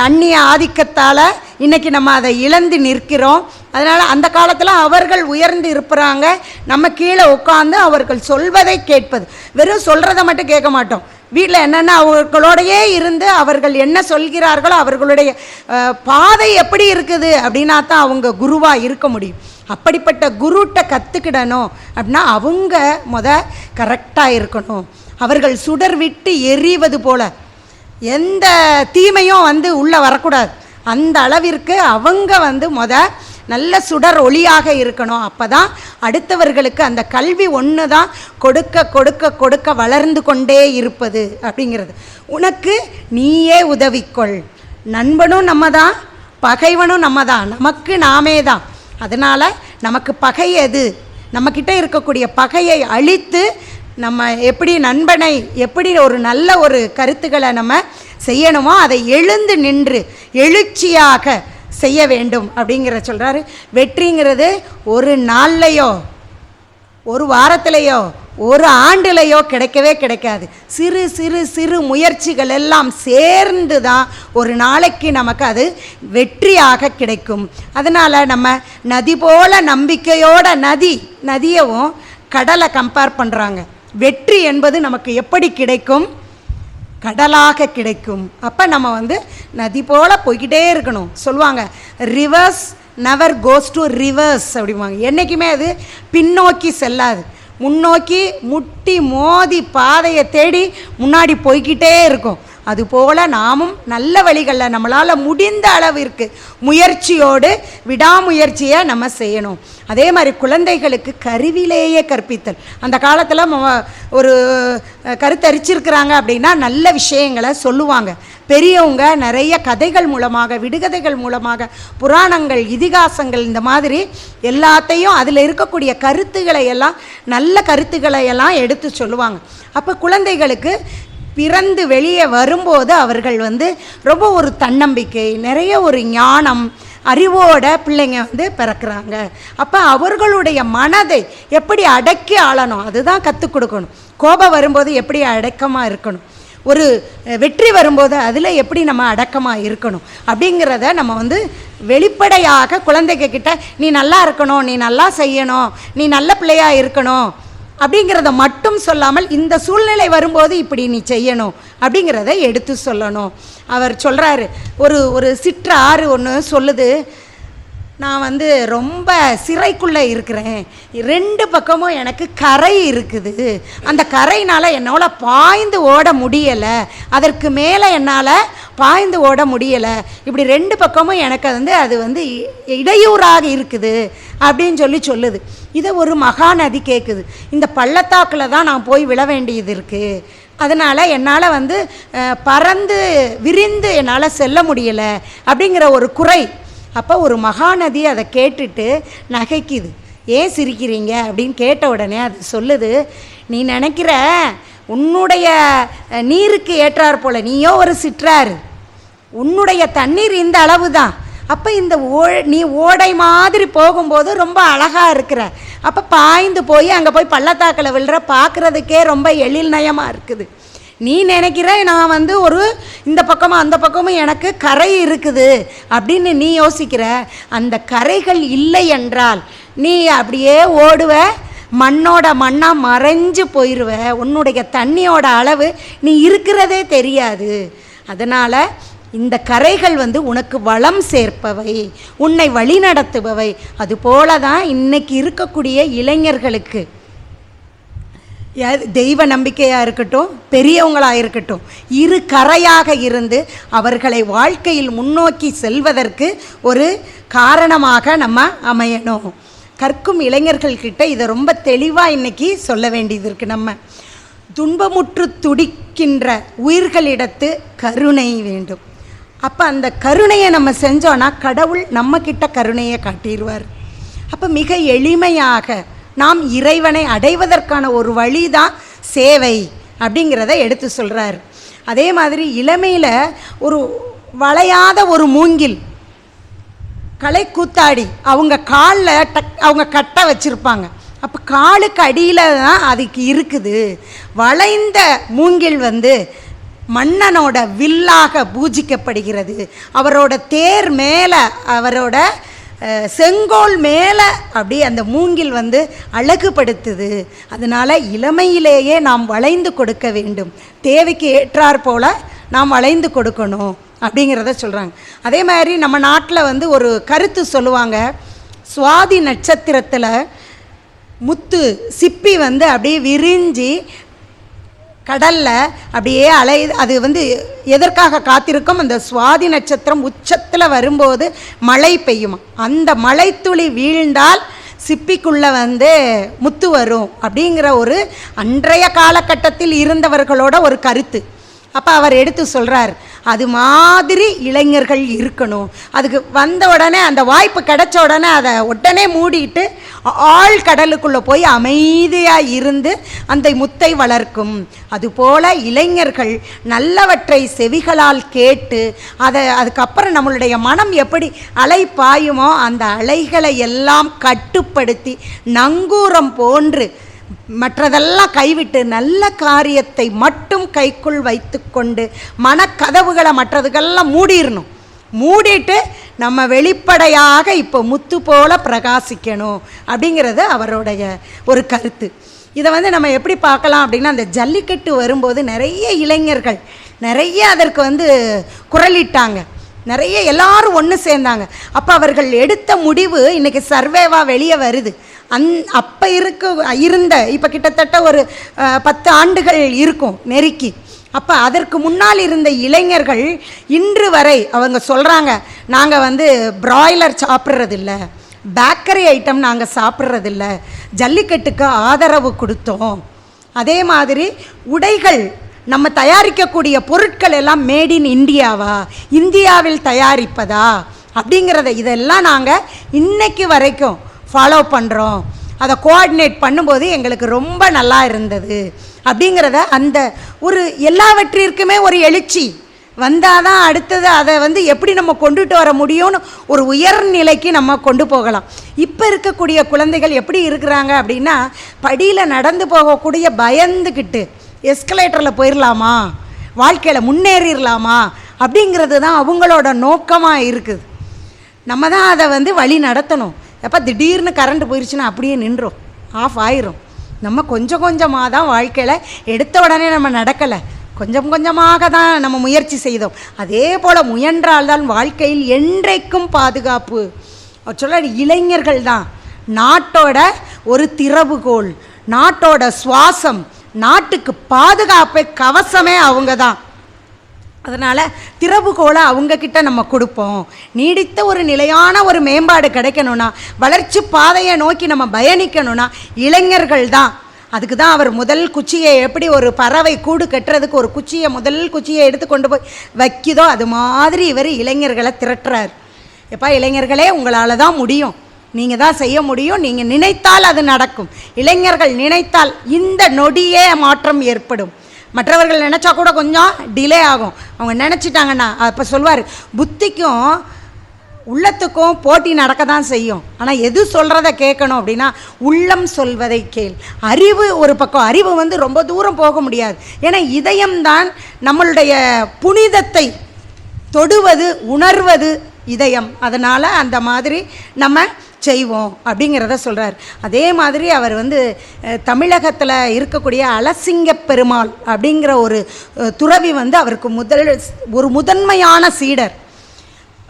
Speaker 1: அந்நிய ஆதிக்கத்தால் இன்றைக்கி நம்ம அதை இழந்து நிற்கிறோம். அதனால் அந்த காலத்தில் அவர்கள் உயர்ந்து இருப்பாங்க, நம்ம கீழே உட்காந்து அவர்கள் சொல்வதை கேட்பது. வெறும் சொல்கிறத மட்டும் கேட்க மாட்டோம், வீட்டில் என்னென்ன அவர்களோடையே இருந்து அவர்கள் என்ன சொல்கிறார்களோ அவர்களுடைய பாதை எப்படி இருக்குது அப்படின்னா தான் அவங்க குருவாக இருக்க முடியும். அப்படிப்பட்ட குருட்ட கற்றுக்கிடணும் அப்படின்னா அவங்க கரெக்டாக இருக்கணும். அவர்கள் சுடர் விட்டு எரிவது போல் எந்த தீமையும் உள்ளே வரக்கூடாது. அந்த அளவிற்கு அவங்க நல்ல சுடர் ஒளியாக இருக்கணும். அப்போ தான் அடுத்தவர்களுக்கு அந்த கல்வி ஒன்று தான் கொடுக்க கொடுக்க கொடுக்க வளர்ந்து கொண்டே இருப்பது அப்படிங்கிறது. உனக்கு நீயே உதவிக்கொள், நண்பனும் நம்ம தான், பகைவனும் நம்ம தான், நமக்கு நாமே தான். அதனால் நமக்கு பகை எது? நம்மக்கிட்ட இருக்கக்கூடிய பகையை அழித்து நம்ம எப்படி நண்பனை எப்படி ஒரு நல்ல ஒரு கருத்துக்களை நம்ம செய்யணுமோ அதை எழுந்து நின்று எழுச்சியாக செய்ய வேண்டும் அப்படிங்கிற சொல்கிறாரு. வெற்றிங்கிறது ஒரு நாள்லையோ ஒரு வாரத்திலையோ ஒரு ஆண்டுலையோ கிடைக்கவே கிடைக்காது. சிறு சிறு சிறு முயற்சிகள் எல்லாம் சேர்ந்து தான் ஒரு நாளைக்கு நமக்கு அது வெற்றியாக கிடைக்கும். அதனால் நம்ம நதி போல நம்பிக்கையோட நதியவும் கடலை கம்பேர் பண்ணுறாங்க. வெற்றி என்பது நமக்கு எப்படி கிடைக்கும்? கடலாக கிடைக்கும். அப்போ நம்ம நதி போல் போய்கிட்டே இருக்கணும். சொல்லுவாங்க reverse never goes to reverse அப்படிம்பாங்க. என்றைக்குமே அது பின்னோக்கி செல்லாது, முன்னோக்கி முட்டி மோதி பாதையை தேடி முன்னாடி போய்கிட்டே இருக்கும். அதுபோல் நாமும் நல்ல வழிகளில் நம்மளால் முடிந்த அளவிற்கு முயற்சியோடு விடாமுயற்சியை நம்ம செய்யணும். அதே மாதிரி குழந்தைகளுக்கு கருவிலேயே கற்பித்தல். அந்த காலத்தில் ஒரு கருத்தரிச்சிருக்கிறாங்க அப்படின்னா நல்ல விஷயங்களை சொல்லுவாங்க. பெரியவங்க நிறைய கதைகள் மூலமாக, விடுகதைகள் மூலமாக, புராணங்கள், இதிகாசங்கள், இந்த மாதிரி எல்லாத்தையும் அதில் இருக்கக்கூடிய கருத்துக்களை எல்லாம் நல்ல கருத்துக்களை எல்லாம் எடுத்து சொல்லுவாங்க. அப்போ குழந்தைகளுக்கு பிறந்து வெளியே வரும்போது அவர்கள் ரொம்ப ஒரு தன்னம்பிக்கை, நிறைய ஒரு ஞானம், அறிவோட பிள்ளைங்க பிறக்கிறாங்க. அப்போ அவர்களுடைய மனதை எப்படி அடக்கி ஆளணும் அதுதான் கற்றுக் கொடுக்கணும். கோபம் வரும்போது எப்படி அடக்கமாக இருக்கணும், ஒரு வெற்றி வரும்போது அதில் எப்படி நம்ம அடக்கமாக இருக்கணும் அப்படிங்கிறத நம்ம வெளிப்படையாக குழந்தைகிட்ட நீ நல்லா இருக்கணும், நீ நல்லா செய்யணும், நீ நல்ல பிள்ளையாக இருக்கணும் அப்படிங்கிறத மட்டும் சொல்லாமல் இந்த சூழ்நிலை வரும்போது இப்படி நீ செய்யணும் அப்படிங்கிறத எடுத்து சொல்லணும். அவர் சொல்கிறாரு, ஒரு சிற்றாறு ஒன்று சொல்லுது, நான் வந்து ரொம்ப சிறைக்குள்ளே இருக்கிறேன், 2 பக்கமும் எனக்கு கரை இருக்குது, அந்த கரையினால் என்னால் பாய்ந்து ஓட முடியலை, அதற்கு மேலே என்னால் பாய்ந்து ஓட முடியலை, இப்படி 2 பக்கமும் எனக்கு வந்து அது வந்து இடையூறாக இருக்குது அப்படின்னு சொல்லுது. இதை ஒரு மகாநதி கேட்குது. இந்த பள்ளத்தாக்கில் தான் நான் போய் விழ வேண்டியது இருக்குது, அதனால் என்னால் வந்து பறந்து விரிந்து என்னால் செல்ல முடியலை அப்படிங்கிற ஒரு குறை. அப்போ ஒரு மகாநதி அதை கேட்டுட்டு நகைக்குது. ஏன் சிரிக்கிறீங்க அப்படின்னு கேட்ட உடனே அது சொல்லுது, நீ நினைக்கிற உன்னுடைய நீருக்கு ஏற்றார் போல், நீயோ ஒரு சிற்றாரு, உன்னுடைய தண்ணீர் இந்த அளவு தான், அப்போ இந்த நீ ஓடை மாதிரி போகும்போது ரொம்ப அழகாக இருக்கிற, அப்போ பாய்ந்து போய் அங்கே போய் பள்ளத்தாக்கில் விழுற பார்க்குறதுக்கே ரொம்ப எழில் நயமாக இருக்குது. நீ நினைக்கிற நான் வந்து ஒரு இந்த பக்கமும் அந்த பக்கமும் எனக்கு கரை இருக்குது அப்படின்னு நீ யோசிக்கிற. அந்த கரைகள் இல்லை என்றால் நீ அப்படியே ஓடுவ, மண்ணோட மண்ணாக மறைஞ்சு போயிடுவ, உன்னுடைய தண்ணியோட அளவு நீ இருக்கிறதே தெரியாது. அதனால் இந்த கரைகள் வந்து உனக்கு வளம் சேர்ப்பவை, உன்னை வழிநடத்துபவை. அதுபோல தான் இன்னைக்கு இருக்கக்கூடிய இளைஞர்களுக்கு தெய்வ நம்பிக்கையாக இருக்கட்டும், பெரியவங்களாக இருக்கட்டும், இரு கரையாக இருந்து அவர்களை வாழ்க்கையில் முன்னோக்கி செல்வதற்கு ஒரு காரணமாக நம்ம அமையணும். கற்கும் இளைஞர்கள்கிட்ட இதை ரொம்ப தெளிவாக இன்றைக்கி சொல்ல வேண்டியது இருக்குது. நம்ம துன்பமுற்று துடிக்கின்ற உயிர்களிடத்து கருணை வேண்டும். அப்போ அந்த கருணையை நம்ம செஞ்சோன்னா கடவுள் நம்மக்கிட்ட கருணையை காட்டிடுவார். அப்போ மிக எளிமையாக நாம் இறைவனை அடைவதற்கான ஒரு வழி தான் சேவை அப்படிங்கிறத எடுத்து சொல்கிறார். அதே மாதிரி இளமையில் ஒரு வளையாத ஒரு மூங்கில் கலை கூத்தாடி அவங்க காலில் அவங்க கட்டை வச்சுருப்பாங்க. அப்போ காலுக்கு அடியில் தான் அதுக்கு இருக்குது. வளைந்த மூங்கில் வந்து மன்னனோட வில்லாக பூஜிக்கப்படுகிறது. அவரோட தேர் மேலே, அவரோட செங்கோல் மேலே அப்படி அந்த மூங்கில் வந்து அழகுபடுத்துது. அதனால் இளமையிலேயே நாம் வளைந்து கொடுக்க வேண்டும், தேவைக்கு ஏற்றாற் போல் நாம் வளைந்து கொடுக்கணும் அப்படிங்கிறத சொல்கிறாங்க. அதே மாதிரி நம்ம நாட்டில் வந்து ஒரு கருத்து சொல்லுவாங்க, சுவாதி நட்சத்திரத்தில் முத்து சிப்பி வந்து அப்படியே விரிஞ்சி கடலில் அப்படியே அது வந்து எதற்காக காத்திருக்கும், அந்த சுவாதி நட்சத்திரம் உச்சத்தில் வரும்போது மழை பெய்யுமா, அந்த மழைத்துளி வீழ்ந்தால் சிப்பிக்குள்ளே வந்து முத்து வரும் அப்படிங்கிற ஒரு அன்றைய காலகட்டத்தில் இருந்தவர்களோட ஒரு கருத்து. அப்போ அவர் எடுத்து சொல்கிறார், அது மாதிரி இளைஞர்கள் இருக்கணும். அதுக்கு வந்த உடனே அந்த வாய்ப்பு கிடைச்ச உடனே அதை உடனே மூடிட்டு ஆழ் கடலுக்குள்ளே போய் அமைதியாக இருந்து அந்த முத்தை வளர்க்கும். அதுபோல் இளைஞர்கள் நல்லவற்றை செவிகளால் கேட்டு அதுக்கப்புறம் நம்மளுடைய மனம் எப்படி அலை பாயுமோ அந்த அலைகளை எல்லாம் கட்டுப்படுத்தி நங்கூரம் போன்று மற்றதெல்லாம் கைவிட்டு நல்ல காரியத்தை மட்டும் கைக்குள் வைத்து கொண்டு மனக்கதவுகளை மற்றதுக்கெல்லாம் மூடிட்டு நம்ம வெளிப்படையாக இப்போ முத்து போல பிரகாசிக்கணும் அப்படிங்கிறது அவருடைய ஒரு கருத்து. இதை வந்து நம்ம எப்படி பார்க்கலாம் அப்படின்னா, அந்த ஜல்லிக்கட்டு வரும்போது நிறைய இளைஞர்கள் நிறைய அதற்கு வந்து குரலிட்டாங்க, நிறைய எல்லாரும் ஒன்று சேர்ந்தாங்க. அப்போ அவர்கள் எடுத்த முடிவு இன்றைக்கி சர்வேவாக வெளியே வருது. அப்போ இருந்த இப்போ கிட்டத்தட்ட ஒரு 10 ஆண்டுகள் இருக்கும் நெருக்கி. அப்போ அதற்கு முன்னால் இருந்த இளைஞர்கள் இன்று வரை அவங்க சொல்கிறாங்க, நாங்கள் வந்து பிராய்லர் சாப்பிட்றதில்ல, பேக்கரி ஐட்டம் நாங்கள் சாப்பிட்றதில்ல, ஜல்லிக்கட்டுக்கு ஆதரவு கொடுத்தோம். அதே மாதிரி உடைகள் நம்ம தயாரிக்கக்கூடிய பொருட்கள் எல்லாம் மேட் இன் இந்தியாவா, இந்தியாவில் தயாரிப்பதா அப்படிங்கிறத இதெல்லாம் நாங்கள் இன்னைக்கு வரைக்கும் ஃபாலோ பண்ணுறோம். அதை கோஆர்டினேட் பண்ணும்போது எங்களுக்கு ரொம்ப நல்லா இருந்தது அப்படிங்கிறத அந்த ஒரு எல்லாவற்றிற்குமே ஒரு எழுச்சி வந்தால் தான் அடுத்தது அதை வந்து எப்படி நம்ம கொண்டுட்டு வர முடியும்னு ஒரு உயர்நிலைக்கு நம்ம கொண்டு போகலாம். இப்போ இருக்கக்கூடிய குழந்தைகள் எப்படி இருக்கிறாங்க அப்படின்னா, படியில் நடந்து போகக்கூடிய பயந்துக்கிட்டு எஸ்கலேட்டரில் போயிடலாமா, வாழ்க்கையில் முன்னேறிடலாமா அப்படிங்கிறது தான் அவங்களோட நோக்கமாக இருக்குது. நம்ம தான் அதை வந்து வழி நடத்தணும். எப்போ திடீர்னு கரண்ட் போயிடுச்சுன்னா அப்படியே நின்றோம், ஆஃப் ஆயிரும். நம்ம கொஞ்சம் கொஞ்சமாக தான் வாழ்க்கையில் எடுத்த உடனே நம்ம நடக்கலை, கொஞ்சம் கொஞ்சமாக தான் நம்ம முயற்சி செய்தோம். அதே போல் முயன்றால்தான் வாழ்க்கையில் என்றைக்கும் பாதுகாப்பு. அவர் சொல்கிறார், இளைஞர்கள் தான் நாட்டோட ஒரு திறவுகோல், நாட்டோட சுவாசம், நாட்டுக்கு பாதுகாப்பை கவசமே அவங்க தான். அதனால் திறவுகோலை அவங்கக்கிட்ட நம்ம கொடுப்போம். நீடித்த ஒரு நிலையான ஒரு மேம்பாடு கிடைக்கணும்னா, வளர்ச்சி பாதையை நோக்கி நம்ம பயணிக்கணும்னா இளைஞர்கள் தான். அதுக்கு தான் அவர் முதல் குச்சியை, எப்படி ஒரு பறவை கூடு கட்டுறதுக்கு ஒரு குச்சியை, முதல் குச்சியை எடுத்து கொண்டு போய் வைக்குதோ அது மாதிரி இவர் இளைஞர்களை திரட்டுறார். எப்பா இளைஞர்களே, உங்களால் தான் முடியும், நீங்கள் தான் செய்ய முடியும், நீங்கள் நினைத்தால் அது நடக்கும். இளைஞர்கள் நினைத்தால் இந்த நொடியே மாற்றம் ஏற்படும். மற்றவர்கள் நினச்சா கூட கொஞ்சம் டிலே ஆகும். அவங்க நினச்சிட்டாங்கன்னா, அப்போ சொல்வார், புத்திக்கும் உள்ளத்துக்கும் போட்டி நடக்க தான் செய்யும். ஆனால் எது சொல்கிறத கேட்கணும் அப்படின்னா, உள்ளம் சொல்வதை கேள். அறிவு ஒரு பக்கம், அறிவு ரொம்ப தூரம் போக முடியாது. ஏன்னா இதயம்தான் நம்மளுடைய புனிதத்தை தொடுவது, உணர்வது இதயம். அதனால் அந்த மாதிரி நம்ம செய்வோம் அப்படிங்கிறத சொல்கிறார். அதே மாதிரி அவர் தமிழகத்தில் இருக்கக்கூடிய அலசிங்க பெருமாள் அப்படிங்கிற ஒரு துறவி அவருக்கு முதன்மையான சீடர்.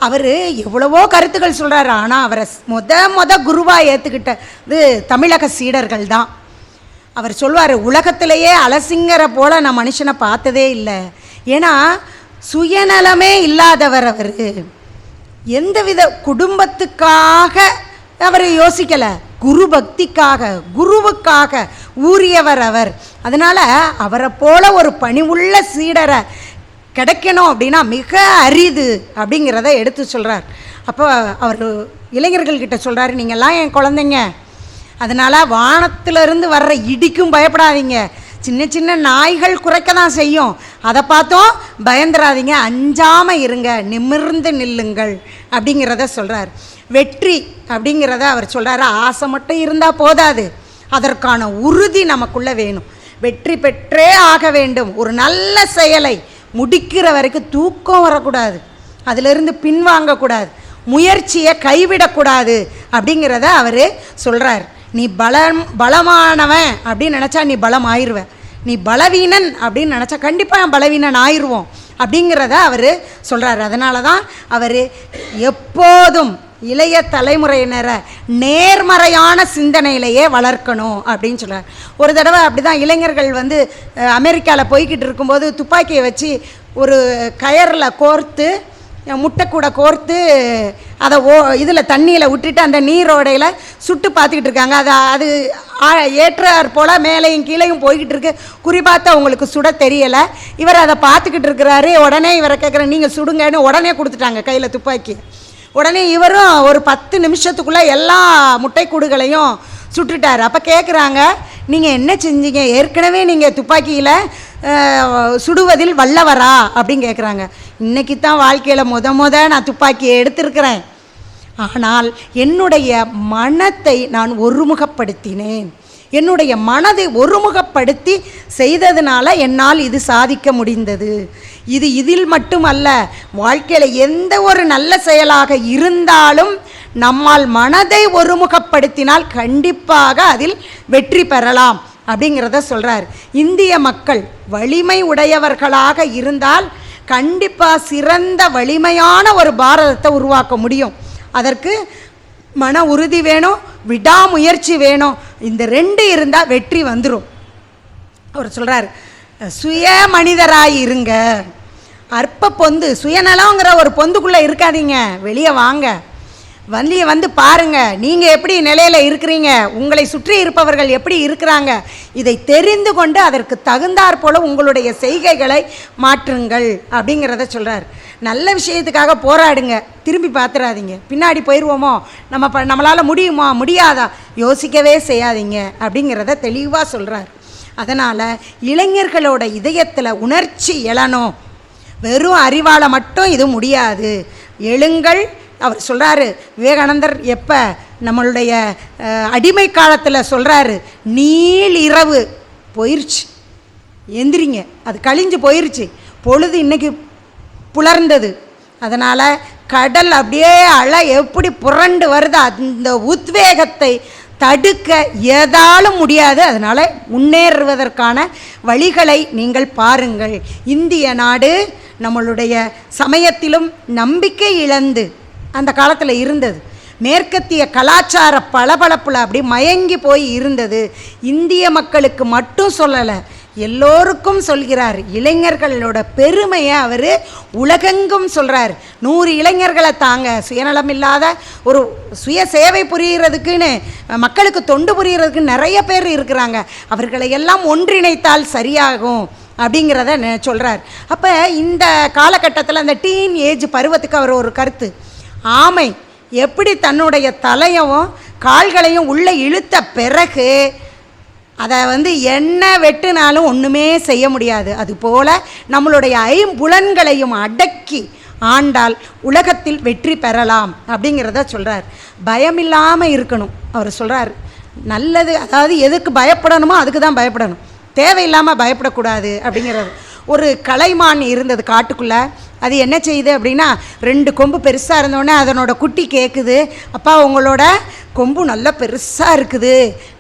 Speaker 1: அவர் எவ்வளவோ கருத்துக்கள் சொல்கிறார். ஆனால் அவரை முத குருவாக ஏற்றுக்கிட்டது தமிழக சீடர்கள் தான். அவர் சொல்வார், உலகத்திலேயே அலசிங்கரை போல் நான் மனுஷனை பார்த்ததே இல்லை. ஏன்னா சுயநலமே இல்லாதவர் அவர். எந்தவித குடும்பத்துக்காக அவர் யோசிக்கலை, குரு பக்திக்காக, குருவுக்காக ஊறியவர் அவர். அதனால் அவரை போல ஒரு பணிவுள்ள சீடரை கிடைக்கணும் அப்படின்னா மிக அரிது அப்படிங்கிறத எடுத்து சொல்கிறார். அப்போ அவர் இளைஞர்கள்கிட்ட சொல்கிறாரு, நீங்கள்லாம் என் குழந்தைங்க, அதனால் வானத்திலிருந்து வர்ற இடிக்கும் பயப்படாதீங்க. சின்ன சின்ன நாய்கள் குறைக்க தான் செய்யும், அதை பார்த்தோம் பயந்துடாதீங்க, அஞ்சாமல் இருங்க, நிமிர்ந்து நில்லுங்கள் அப்படிங்கிறத சொல்கிறார். வெற்றி அப்படிங்கிறத அவர் சொல்கிறாரு, ஆசை மட்டும் இருந்தால் போதாது, அதற்கான உறுதி நமக்குள்ளே வேணும். வெற்றி பெற்றே ஆக வேண்டும். ஒரு நல்ல செயலை முடிக்கிற வரைக்கும் தூக்கம் வரக்கூடாது, அதிலிருந்து பின்வாங்கக்கூடாது, முயற்சியை கைவிடக்கூடாது அப்படிங்கிறத அவர் சொல்கிறார். நீ பலமானவன் அப்படின்னு நினச்சா நீ பலம் ஆயிடுவேன், நீ பலவீனன் அப்படின்னு நினச்சா கண்டிப்பாக பலவீனன் ஆயிடுவோம் அப்படிங்கிறத அவர் சொல்கிறார். அதனால தான் அவர் எப்போதும் இளைய தலைமுறையினரை நேர்மறையான சிந்தனையிலேயே வளர்க்கணும் அப்படின்னு சொல்கிறார். ஒரு தடவை அப்படி தான் இளைஞர்கள் அமெரிக்காவில் போய்கிட்டு இருக்கும்போது துப்பாக்கியை வச்சு ஒரு கயரில் கோர்த்து, முட்டைக்கூட கோர்த்து அதை இதில் தண்ணியில் விட்டுட்டு அந்த நீரோடையில் சுட்டு பார்த்துக்கிட்டு இருக்காங்க. அது ஏற்றார் போல் மேலேயும் கீழேயும் போய்கிட்டு இருக்கு. குறிப்பாக அவங்களுக்கு சுட தெரியலை. இவர் அதை பார்த்துக்கிட்டு இருக்கிறாரு. உடனே இவரை கேட்குறேன், நீங்கள் சுடுங்கன்னு உடனே கொடுத்துட்டாங்க கையில் துப்பாக்கி. உடனே இவரும் ஒரு 10 நிமிஷத்துக்குள்ளே எல்லா முட்டைக்கூடுகளையும் சுட்டுட்டார். அப்போ கேட்குறாங்க, நீங்கள் என்ன செஞ்சீங்க, ஏற்கனவே நீங்கள் துப்பாக்கியில் சுடுவதில் வல்லவரா அப்படின்னு கேட்குறாங்க. இன்றைக்கி தான் வாழ்க்கையில் முத நான் துப்பாக்கியை எடுத்திருக்கிறேன், ஆனால் என்னுடைய மனத்தை நான் ஒருமுகப்படுத்தினேன், என்னுடைய மனதை ஒருமுகப்படுத்தி செய்ததுனால என்னால் இது சாதிக்க முடிந்தது. இதில் மட்டுமல்ல, வாழ்க்கையில் எந்த ஒரு நல்ல செயலாக இருந்தாலும் நம்மால் மனதை ஒருமுகப்படுத்தினால் கண்டிப்பாக அதில் வெற்றி பெறலாம் அப்படிங்கிறத சொல்கிறார். இந்திய மக்கள் வலிமை உடையவர்களாக இருந்தால் கண்டிப்பாக சிறந்த வலிமையான ஒரு பாரதத்தை உருவாக்க முடியும். அதற்கு மன உறுதி வேணும், விடாமுயற்சி வேணும். இந்த 2 இருந்தால் வெற்றி வந்துடும். அவர் சொல்கிறார், சுய மனிதராய் இருங்க, அற்ப பொந்து, சுயநலங்கிற ஒரு பொந்துக்குள்ளே இருக்காதீங்க, வெளியே வாங்க, பாருங்கள் நீங்கள் எப்படி நிலையில் இருக்கிறீங்க, உங்களை சுற்றி இருப்பவர்கள் எப்படி இருக்கிறாங்க, இதை தெரிந்து கொண்டு அதற்கு தகுந்தாற் போல் உங்களுடைய செய்கைகளை மாற்றுங்கள் அப்படிங்கிறத சொல்கிறார். நல்ல விஷயத்துக்காக போராடுங்க, திரும்பி பார்த்துடாதீங்க, பின்னாடி போயிடுவோமோ, நம்மளால் முடியுமா முடியாதா யோசிக்கவே செய்யாதீங்க அப்படிங்கிறத தெளிவாக சொல்கிறார். அதனால் இளைஞர்களோட இதயத்தில் உணர்ச்சி எழணும். வெறும் அறிவால் மட்டும் இது முடியாது. எழுங்கள். அவர் சொல்கிறாரு, விவேகானந்தர் எப்போ நம்மளுடைய அடிமை காலத்தில் சொல்கிறாரு, நீள் இரவு போயிடுச்சு, எந்திரிங்க, அது கழிஞ்சு போயிடுச்சு, பொழுது இன்றைக்கி புலர்ந்தது. அதனால் கடல் அப்படியே அலை எப்படி புரண்டு வருது, அந்த உத்வேகத்தை தடுக்க ஏதாலும் முடியாது. அதனால் முன்னேறுவதற்கான வழிகளை நீங்கள் பாருங்கள். இந்திய நாடு நம்மளுடைய சமயத்திலும் நம்பிக்கை இழந்து அந்த காலத்தில் இருந்தது. மேற்கத்திய கலாச்சார பளபளப்பில் அப்படி மயங்கி போய் இருந்தது. இந்திய மக்களுக்கு மட்டும் சொல்லலை, எல்லோருக்கும் சொல்கிறார். இளைஞர்களோட பெருமையை அவர் உலகெங்கும் சொல்கிறார். 100 இளைஞர்களை தாங்க, சுயநலம் இல்லாத ஒரு சுய சேவை புரிகிறதுக்குன்னு, மக்களுக்கு தொண்டு புரிகிறதுக்கு நிறைய பேர் இருக்கிறாங்க, அவர்களை எல்லாம் ஒன்றிணைத்தால் சரியாகும் அப்படிங்கிறத சொல்கிறார். அப்போ இந்த காலகட்டத்தில் அந்த டீன் ஏஜ் பருவத்துக்கு அவர் ஒரு கருத்து, ஆமை எப்படி தன்னுடைய தலையவும் கால்களையும் உள்ளே இழுத்த பிறகு அதை என்ன வெட்டுனாலும் ஒன்றுமே செய்ய முடியாது, அதுபோல் நம்மளுடைய ஐம்புலன்களையும் அடக்கி ஆண்டால் உலகத்தில் வெற்றி பெறலாம் அப்படிங்கிறத சொல்கிறார். பயமில்லாமல் இருக்கணும் அவர் சொல்கிறார். நல்லது, அதாவது எதுக்கு பயப்படணுமோ அதுக்கு தான் பயப்படணும், தேவையில்லாமல் பயப்படக்கூடாது அப்படிங்கிறது. ஒரு கலைமான் இருந்தது காட்டுக்குள்ளே. அது என்ன செய்யுது அப்படின்னா, 2 கொம்பு பெருசாக இருந்தோடனே அதனோட குட்டி கேட்குது, அப்பா உங்களோட கொம்பு நல்லா பெருசாக இருக்குது,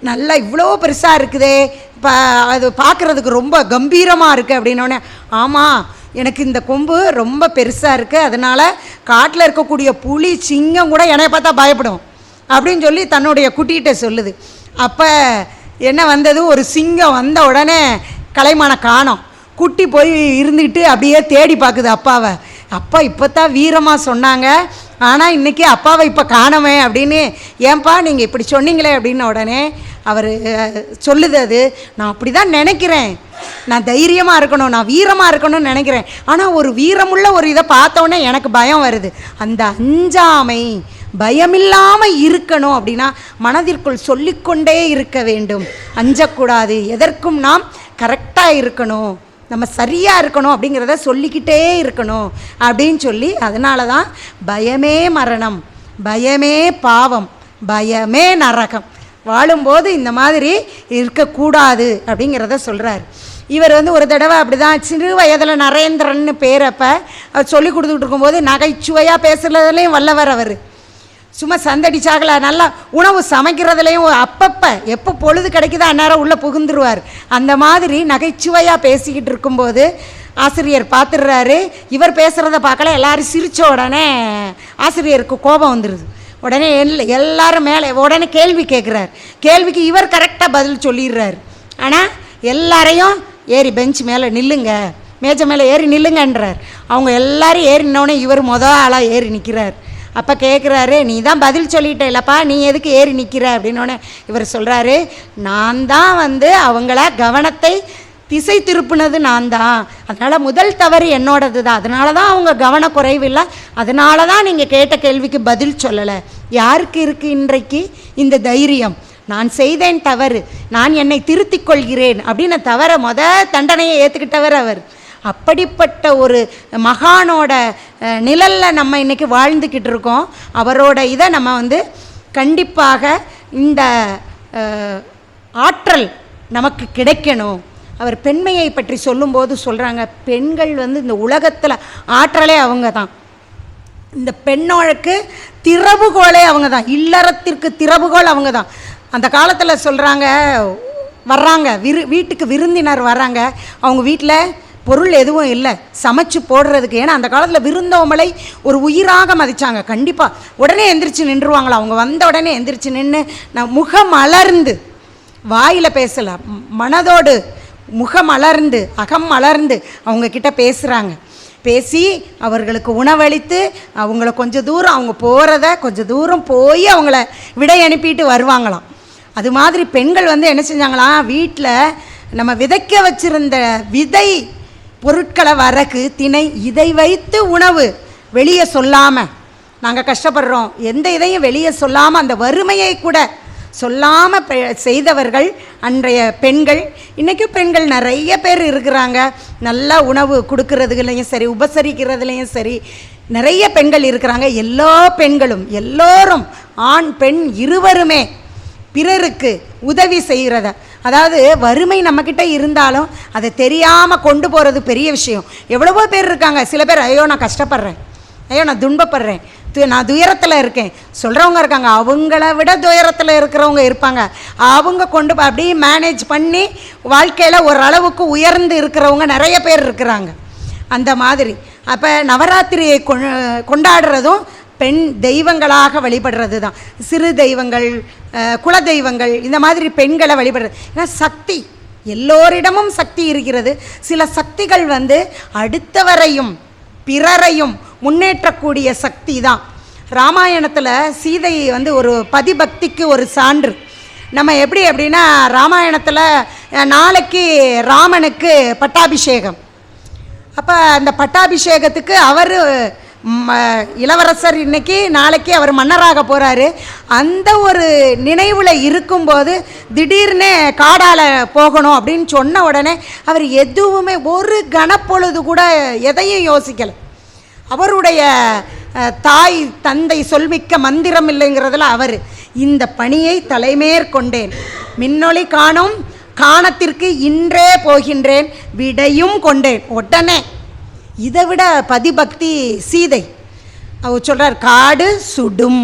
Speaker 1: நல்லா இவ்வளோ பெருசாக இருக்குதே, இப்போ அது பார்க்குறதுக்கு ரொம்ப கம்பீரமாக இருக்குது அப்படின்னோடனே, ஆமாம் எனக்கு இந்த கொம்பு ரொம்ப பெருசாக இருக்குது, அதனால் காட்டில் இருக்கக்கூடிய புலி சிங்கம் கூட என்னை பார்த்தா பயப்படும் அப்படின்னு சொல்லி தன்னுடைய குட்டிகிட்ட சொல்லுது. அப்போ என்ன வந்தது, ஒரு சிங்கம் வந்த உடனே கலைமானை காணோம். குட்டி போய் இருந்துக்கிட்டு அப்படியே தேடி பார்க்குது அப்பாவை. அப்பா இப்போ தான் வீரமாக சொன்னாங்க, ஆனால் இன்றைக்கி அப்பாவை இப்போ காணவே அப்படின்னு. ஏன்பா நீங்கள் இப்படி சொன்னீங்களே அப்படின்ன உடனே அவர் சொல்லுது, அது நான் அப்படி தான் நினைக்கிறேன், நான் தைரியமாக இருக்கணும், நான் வீரமாக இருக்கணும்னு நினைக்கிறேன், ஆனால் ஒரு வீரமுள்ள ஒரு இதை பார்த்தோன்னே எனக்கு பயம் வருது. அந்த அஞ்சாமை பயமில்லாமல் இருக்கணும் அப்படின்னா மனதிற்குள் சொல்லிக்கொண்டே இருக்க வேண்டும், அஞ்சக்கூடாது, எதற்கும் நாம் கரெக்டாக இருக்கணும், நம்ம சரியாக இருக்கணும் அப்படிங்கிறத சொல்லிக்கிட்டே இருக்கணும் அப்படின்னு சொல்லி, அதனால தான் பயமே மரணம், பயமே பாவம், பயமே நரகம், வாழும்போது இந்த மாதிரி இருக்கக்கூடாது அப்படிங்கிறத சொல்கிறார். இவர் ஒரு தடவை அப்படி தான் சிறு வயதில் நரேந்திரன்னு பேரப்போ அவர் சொல்லி கொடுத்துக்கிட்டு இருக்கும்போது நகைச்சுவையாக பேசுகிறதுலேயும் வல்லவர் அவர். சும்மா சந்தடிச்சாகல, நல்லா உணவு சமைக்கிறதுலையும் அப்பப்போ எப்போ பொழுது கிடைக்குதோ அந்நேரம் உள்ளே புகுந்துருவார். அந்த மாதிரி நகைச்சுவையாக பேசிக்கிட்டு இருக்கும்போது ஆசிரியர் பார்த்துடுறாரு. இவர் பேசுகிறத பார்க்கல, எல்லோரும் சிரித்த உடனே ஆசிரியருக்கு கோபம் வந்துடுது. உடனே எல்லாரும் மேலே உடனே கேள்வி கேட்குறார். கேள்விக்கு இவர் கரெக்டாக பதில் சொல்லிடுறார். ஆனால் எல்லாரையும் ஏறி பெஞ்ச் மேலே நில்லுங்க, மேஜை மேலே ஏறி நில்லுங்கன்றார். அவங்க எல்லாரும் ஏறினோடனே இவர் ஆளாக ஏறி நிற்கிறார். அப்போ கேட்குறாரு, நீ தான் பதில் சொல்லிட்டே இல்லைப்பா, நீ எதுக்கு ஏறி நிற்கிற அப்படின்னோடனே இவர் சொல்கிறாரு, நான் தான் அவங்கள கவனத்தை திசை திருப்பினது நான் தான், அதனால் முதல் தவறு என்னோடது தான், அதனால தான் அவங்க கவனக்குறைவில்லை, அதனால தான் நீங்கள் கேட்ட கேள்விக்கு பதில் சொல்லலை. யாருக்கு இருக்குது இன்றைக்கு இந்த தைரியம், நான் செய்தேன் தவறு, நான் என்னை திருத்திக் கொள்கிறேன் அப்படின்னு தவற தண்டனையை ஏற்றுக்கிட்டவர் அவர். அப்படிப்பட்ட ஒரு மகானோட நிழலில் நம்ம இன்றைக்கி வாழ்ந்துக்கிட்டு இருக்கோம். அவரோட இதை நம்ம கண்டிப்பாக இந்த ஆற்றல் நமக்கு கிடைக்கணும். அவர் பெண்மையை பற்றி சொல்லும்போது சொல்கிறாங்க, பெண்கள் இந்த உலகத்தில் ஆற்றலே அவங்க தான், இந்த பெண்ணோளுக்கு திறவுகோலே அவங்க தான், இல்லறத்திற்கு திறவுகோல் அவங்க தான். அந்த காலத்தில் சொல்கிறாங்க, வர்றாங்க வீட்டுக்கு விருந்தினர் வர்றாங்க, அவங்க வீட்டில் பொருள் எதுவும் இல்லை சமைச்சு போடுறதுக்கு. ஏன்னா அந்த காலத்தில் விருந்தோமலை ஒரு உயிராக மதித்தாங்க. கண்டிப்பாக உடனே எந்திரிச்சு நின்றுவாங்களா, அவங்க வந்த உடனே எந்திரிச்சு நின்று நான் முகம் மலர்ந்து, வாயில் பேசலை, மனதோடு முகம் மலர்ந்து அகம் மலர்ந்து அவங்கக்கிட்ட பேசுகிறாங்க. பேசி அவர்களுக்கு உணவளித்து அவங்கள கொஞ்சம் தூரம், அவங்க போகிறத கொஞ்சம் தூரம் போய் அவங்கள விடை அனுப்பிட்டு வருவாங்களாம். அது மாதிரி பெண்கள் என்ன செஞ்சாங்களாம், வீட்டில் நம்ம விதைக்க வச்சுருந்த விதை பொருட்களை, வரகு திணை, இதை வைத்து உணவு வெளியே சொல்லாமல், நாங்கள் கஷ்டப்படுறோம் எந்த இதையும் வெளியே சொல்லாமல், அந்த வறுமையை கூட சொல்லாமல் செய்தவர்கள் அன்றைய பெண்கள். இன்றைக்கும் பெண்கள் நிறைய பேர் இருக்கிறாங்க, நல்லா உணவு கொடுக்கறதுலையும் சரி, உபசரிக்கிறதுலையும் சரி, நிறைய பெண்கள் இருக்கிறாங்க. எல்லா பெண்களும் எல்லோரும் ஆண் பெண் இருவருமே பிறருக்கு உதவி செய்கிறத, அதாவது வறுமை நம்மக்கிட்ட இருந்தாலும் அதை தெரியாமல் கொண்டு போகிறது பெரிய விஷயம். எவ்வளவோ பேர் இருக்காங்க, சில பேர் ஐயோ நான் கஷ்டப்படுறேன், ஐயோ நான் துன்பப்படுறேன், நான் துயரத்தில் இருக்கேன் சொல்கிறவங்க இருக்காங்க. அவங்கள விட துயரத்தில் இருக்கிறவங்க இருப்பாங்க. அவங்க கொண்டு அப்படியே மேனேஜ் பண்ணி வாழ்க்கையில் ஓரளவுக்கு உயர்ந்து இருக்கிறவங்க நிறைய பேர் இருக்கிறாங்க. அந்த மாதிரி அப்போ நவராத்திரியை கொண்டாடுறதும் பெண் தெய்வங்களாக வழிபடுறது தான். சிறு தெய்வங்கள், குல தெய்வங்கள், இந்த மாதிரி பெண்களை வழிபடுறது. ஏன்னா சக்தி எல்லோரிடமும் சக்தி இருக்கிறது. சில சக்திகள் அடுத்தவரையும் பிறரையும் முன்னேற்றக்கூடிய சக்தி தான். ராமாயணத்தில் சீதை ஒரு பதிபக்திக்கு ஒரு சான்று. நம்ம எப்படி அப்படின்னா, ராமாயணத்தில் நாளைக்கு ராமனுக்கு பட்டாபிஷேகம். அப்போ அந்த பட்டாபிஷேகத்துக்கு அவர் இளவரசர் இன்னைக்கு நாளைக்கு அவர் மன்னராக போகிறாரு. அந்த ஒரு நினைவில் இருக்கும்போது திடீர்னு காடால் போகணும் அப்படின்னு சொன்ன உடனே அவர் எதுவுமே ஒரு கணப்பொழுது கூட எதையும் யோசிக்கலை. அவருடைய தாய் தந்தை சொல்மிக்க மந்திரம் இல்லைங்கிறதுல அவர் இந்த பணியை தலைமேற்கொண்டேன். மின்னொளி காணும் காணத்திற்கு இன்றே போகின்றேன், விடையும் கொண்டேன். உடனே இதை விட பதிபக்தி சீதை. அவர் சொல்கிறார், காடு சுடும்.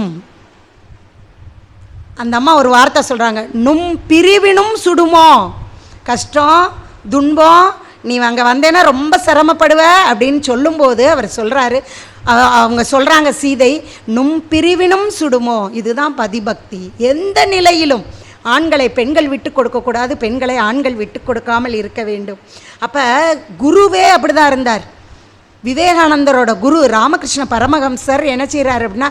Speaker 1: அந்த அம்மா ஒரு வார்த்தை சொல்கிறாங்க, நும் பிரிவினும் சுடுமோ, கஷ்டம் துன்பம், நீ அங்கே வந்தேன்னா ரொம்ப சிரமப்படுவ அப்படின்னு சொல்லும்போது அவர் சொல்கிறாரு, அவங்க சொல்கிறாங்க சீதை, நும் பிரிவினும் சுடுமோ. இதுதான் பதிபக்தி. எந்த நிலையிலும் ஆண்களை பெண்கள் விட்டு கொடுக்கக்கூடாது, பெண்களை ஆண்கள் விட்டு கொடுக்காமல் இருக்க வேண்டும். அப்போ குருவே அப்படி தான் இருந்தார். விவேகானந்தரோட குரு ராமகிருஷ்ண பரமஹம்சர் என்ன செய்கிறார் அப்படின்னா,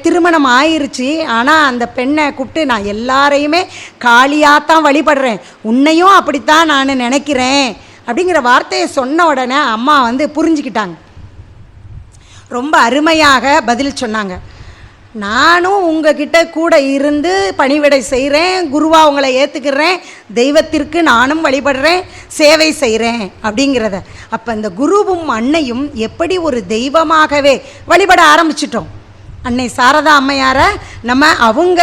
Speaker 1: திருமணம் ஆயிடுச்சு, ஆனால் அந்த பெண்ணை கூப்பிட்டு, நான் எல்லாரையுமே காளியாகத்தான் வழிபடுறேன், உன்னையும் அப்படித்தான் நான் நினைக்கிறேன் அப்படிங்கிற வார்த்தையை சொன்ன உடனே அம்மா புரிஞ்சுக்கிட்டாங்க. ரொம்ப அருமையாக பதில் சொன்னாங்க. நானும் உங்ககிட்ட கூட இருந்து பணிவிடை செய்கிறேன், குருவாக உங்களை ஏற்றுக்கிறேன், தெய்வத்திற்கு நானும் வழிபடுறேன், சேவை செய்கிறேன் அப்படிங்கிறத. அப்போ இந்த குருவும் அன்னையும் எப்படி ஒரு தெய்வமாகவே வழிபட ஆரம்பிச்சிட்டோம். அன்னை சாரதா அம்மையாரை நம்ம அவங்க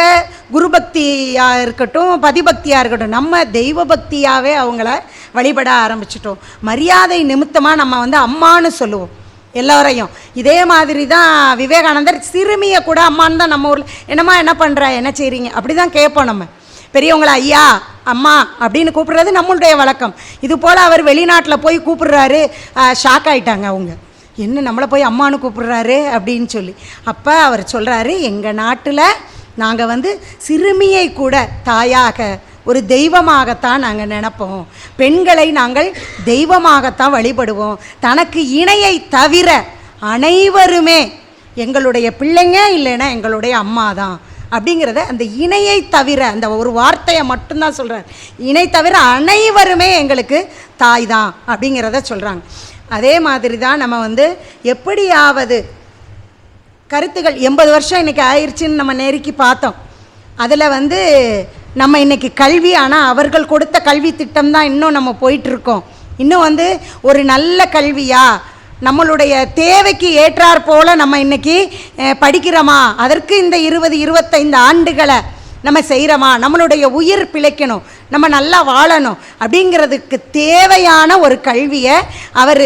Speaker 1: குரு பக்தியாக இருக்கட்டும், பதிபக்தியாக இருக்கட்டும், நம்ம தெய்வ பக்தியாகவே அவங்கள வழிபட ஆரம்பிச்சிட்டோம். மரியாதை நிமித்தமாக நம்ம அம்மானு சொல்லுவோம் எல்லோரையும். இதே மாதிரி தான் விவேகானந்தர் சிறுமியை கூட அம்மான்னு தான் நம்ம ஊரில், என்னம்மா என்ன பண்ணுற, என்ன செய்கிறீங்க அப்படி தான் கேட்போம். நம்ம பெரியவங்கள ஐயா அம்மா அப்படின்னு கூப்பிட்றது நம்மளுடைய வழக்கம். இது போல் அவர் வெளிநாட்டில் போய் கூப்பிட்றாரு, ஷாக் ஆகிட்டாங்க அவங்க, என்ன நம்மளை போய் அம்மானு கூப்பிட்றாரு அப்படின்னு சொல்லி. அப்போ அவர் சொல்கிறாரு, எங்கள் நாட்டில் நாங்கள் சிறுமியை கூட தாயாக ஒரு தெய்வமாகத்தான் நாங்கள் நினைப்போம், பெண்களை நாங்கள் தெய்வமாகத்தான் வழிபடுவோம், தனக்கு இணையை தவிர அனைவருமே எங்களுடைய பிள்ளைங்க, இல்லைன்னா எங்களுடைய அம்மா தான் அப்படிங்கிறத, அந்த இணையை தவிர அந்த ஒரு வார்த்தையை மட்டும்தான் சொல்கிறார். இணை தவிர அனைவருமே எங்களுக்கு தாய் தான் அப்படிங்கிறத சொல்கிறாங்க. அதே மாதிரி தான் நம்ம எப்படியாவது கருத்துக்கள் 80 வருஷம் இன்றைக்கி ஆயிடுச்சின்னு நம்ம நெருக்கி பார்த்தோம். அதில் நம்ம இன்றைக்கி கல்வி, ஆனால் அவர்கள் கொடுத்த கல்வி திட்டம் தான் இன்னும் நம்ம போயிட்டுருக்கோம். இன்னும் ஒரு நல்ல கல்வியாக நம்மளுடைய தேவைக்கு ஏற்றாற் போல் நம்ம இன்றைக்கி படிக்கிறோமா, அதற்கு இந்த 20-25 ஆண்டுகளை நம்ம செய்கிறோமா, நம்மளுடைய உயிர் பிழைக்கணும், நம்ம நல்லா வாழணும் அப்படிங்கிறதுக்கு தேவையான ஒரு கல்வியை அவர்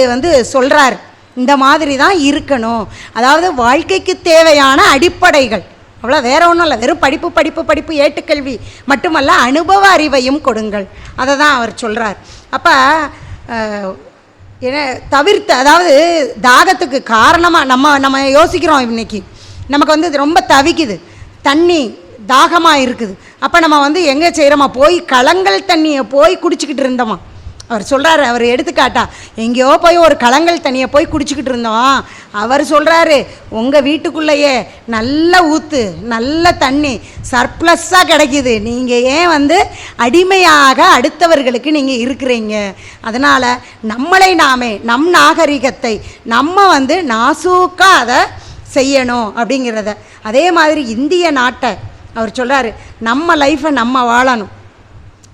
Speaker 1: சொல்கிறார். இந்த மாதிரி தான் இருக்கணும். அதாவது வாழ்க்கைக்கு தேவையான அடிப்படைகள், அவ்வளோ வேற ஒன்றும் இல்லை. வெறும் படிப்பு படிப்பு படிப்பு ஏட்டுக்கல்வி மட்டுமல்ல, அனுபவ அறிவையும் கொடுங்கள், அதை தான் அவர் சொல்கிறார். அப்போ என்ன தவிர்த்து, அதாவது தாகத்துக்கு காரணமாக நம்ம யோசிக்கிறோம், இன்றைக்கி நமக்கு ரொம்ப தவிக்குது, தண்ணி தாகமாக இருக்குது. அப்போ நம்ம எங்கே செய்கிறோமா, போய் கலங்கல் தண்ணியை போய் குடிச்சிக்கிட்டு இருந்தோமா. அவர் சொல்கிறாரு, அவர் எடுத்துக்காட்டா, எங்கேயோ போய் ஒரு கலங்கல் தண்ணியை போய் குடிச்சிக்கிட்டு இருந்தோம். அவர் சொல்கிறாரு, உங்கள் வீட்டுக்குள்ளேயே நல்ல ஊற்று, நல்ல தண்ணி சர்ப்ளஸ்ஸாக கிடைக்கிது, நீங்கள் ஏன் அடிமையாக அடுத்தவர்களுக்கு நீங்கள் இருக்கிறீங்க. அதனால் நம்மளை நாமே, நம் நாகரிகத்தை நம்ம நாசூக்காக அதை செய்யணும் அப்படிங்கிறத. அதே மாதிரி இந்திய நாட்டை அவர் சொல்கிறாரு, நம்ம லைஃப்பை நம்ம வாழணும்,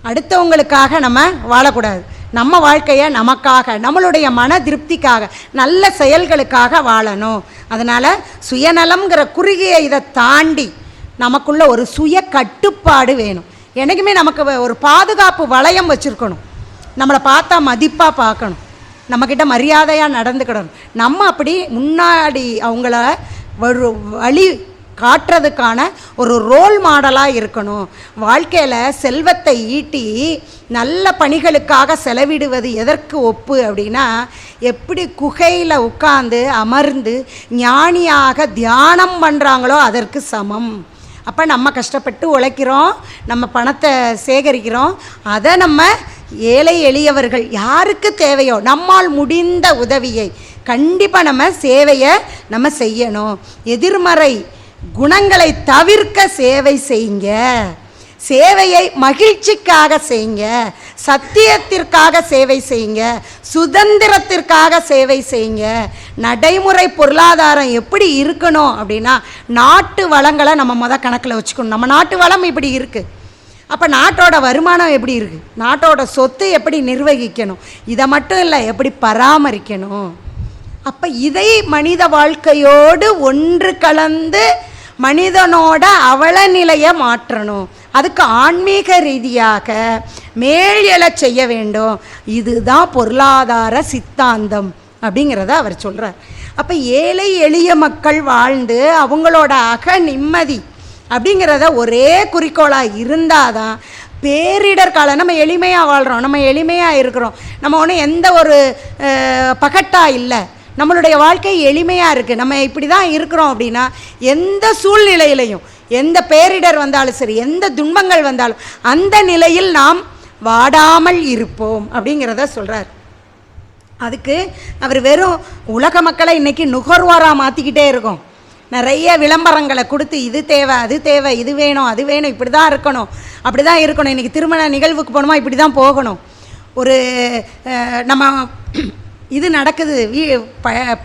Speaker 1: அடுத்தவங்களுக்காக நம்ம வாழக்கூடாது. நம்ம வாழ்க்கையை நமக்காக, நம்மளுடைய மன திருப்திக்காக, நல்ல செயல்களுக்காக வாழணும். அதனால் சுயநலம்ங்கிற குறுகிய இதை தாண்டி நமக்குள்ள ஒரு சுய கட்டுப்பாடு வேணும். என்றைக்குமே நமக்கு ஒரு பாதுகாப்பு வளையம் வச்சுருக்கணும். நம்மளை பார்த்தா மதிப்பாக பார்க்கணும், நம்மக்கிட்ட மரியாதையாக நடந்துக்கிடணும். நம்ம அப்படி முன்னாடி அவங்கள வழி காட்டுறதுக்கான ஒரு ரோல் மாடலாக இருக்கணும். வாழ்க்கையில் செல்வத்தை ஈட்டி நல்ல பணிகளுக்காக செலவிடுவது எதற்கு ஒப்பு அப்படின்னா, எப்படி குகையில் உட்கார்ந்து அமர்ந்து ஞானியாக தியானம் பண்ணுறாங்களோ அதற்கு சமம். அப்போ நம்ம கஷ்டப்பட்டு உழைக்கிறோம், நம்ம பணத்தை சேகரிக்கிறோம், அதை நம்ம ஏழை எளியவர்கள் யாருக்கு தேவையோ நம்மால் முடிந்த உதவியை கண்டிப்பாக நம்ம சேவையை நம்ம செய்யணும். எதிர்மறை குணங்களை தவிர்க்க சேவை செய்யுங்க. சேவையை மகிழ்ச்சிக்காக செய்யுங்க, சத்தியத்திற்காக சேவை செய்யுங்க, சுதந்திரத்திற்காக சேவை செய்யுங்க. நடைமுறை பொருளாதாரம் எப்படி இருக்கணும் அப்படின்னா, நாட்டு வளங்களை நம்ம கணக்கில் வச்சுக்கணும். நம்ம நாட்டு வளம் இப்படி இருக்குது, அப்போ நாட்டோட வருமானம் எப்படி இருக்குது, நாட்டோட சொத்து எப்படி நிர்வகிக்கணும், இதை மட்டும் இல்லை எப்படி பராமரிக்கணும். அப்போ இதை மனித வாழ்க்கையோடு ஒன்று கலந்து மனிதனோட அவலநிலையை மாற்றணும். அதுக்கு ஆன்மீக ரீதியாக மேல் எழச் செய்ய வேண்டும். இதுதான் பொருளாதார சித்தாந்தம் அப்படிங்கிறத அவர் சொல்கிறார். அப்போ ஏழை எளிய மக்கள் வாழ்ந்து அவங்களோட அக நிம்மதி அப்படிங்கிறத ஒரே குறிக்கோளாக இருந்தால் தான் பேரிடர் காலம் நம்ம எளிமையாக வாழ்கிறோம், நம்ம எளிமையாக இருக்கிறோம், நம்ம ஒன்றும் எந்த ஒரு பகட்டாக இல்லை, நம்மளுடைய வாழ்க்கை எளிமையாக இருக்குது, நம்ம இப்படி தான் இருக்கிறோம் அப்படின்னா எந்த சூழ்நிலையிலையும் எந்த பேரிடர் வந்தாலும் சரி, எந்த துன்பங்கள் வந்தாலும் அந்த நிலையில் நாம் வாடாமல் இருப்போம் அப்படிங்கிறத சொல்கிறார். அதுக்கு அவர் வெறும் உலக மக்களை இன்றைக்கி நுகர்வோராக மாற்றிக்கிட்டே இருக்கோம். நிறைய விளம்பரங்களை கொடுத்து இது தேவை அது தேவை, இது வேணும் அது வேணும், இப்படி தான் இருக்கணும் அப்படி தான் இருக்கணும், இன்றைக்கி திருமண நிகழ்வுக்கு போகணுமா இப்படி தான் போகணும், ஒரு நம்ம இது நடக்குது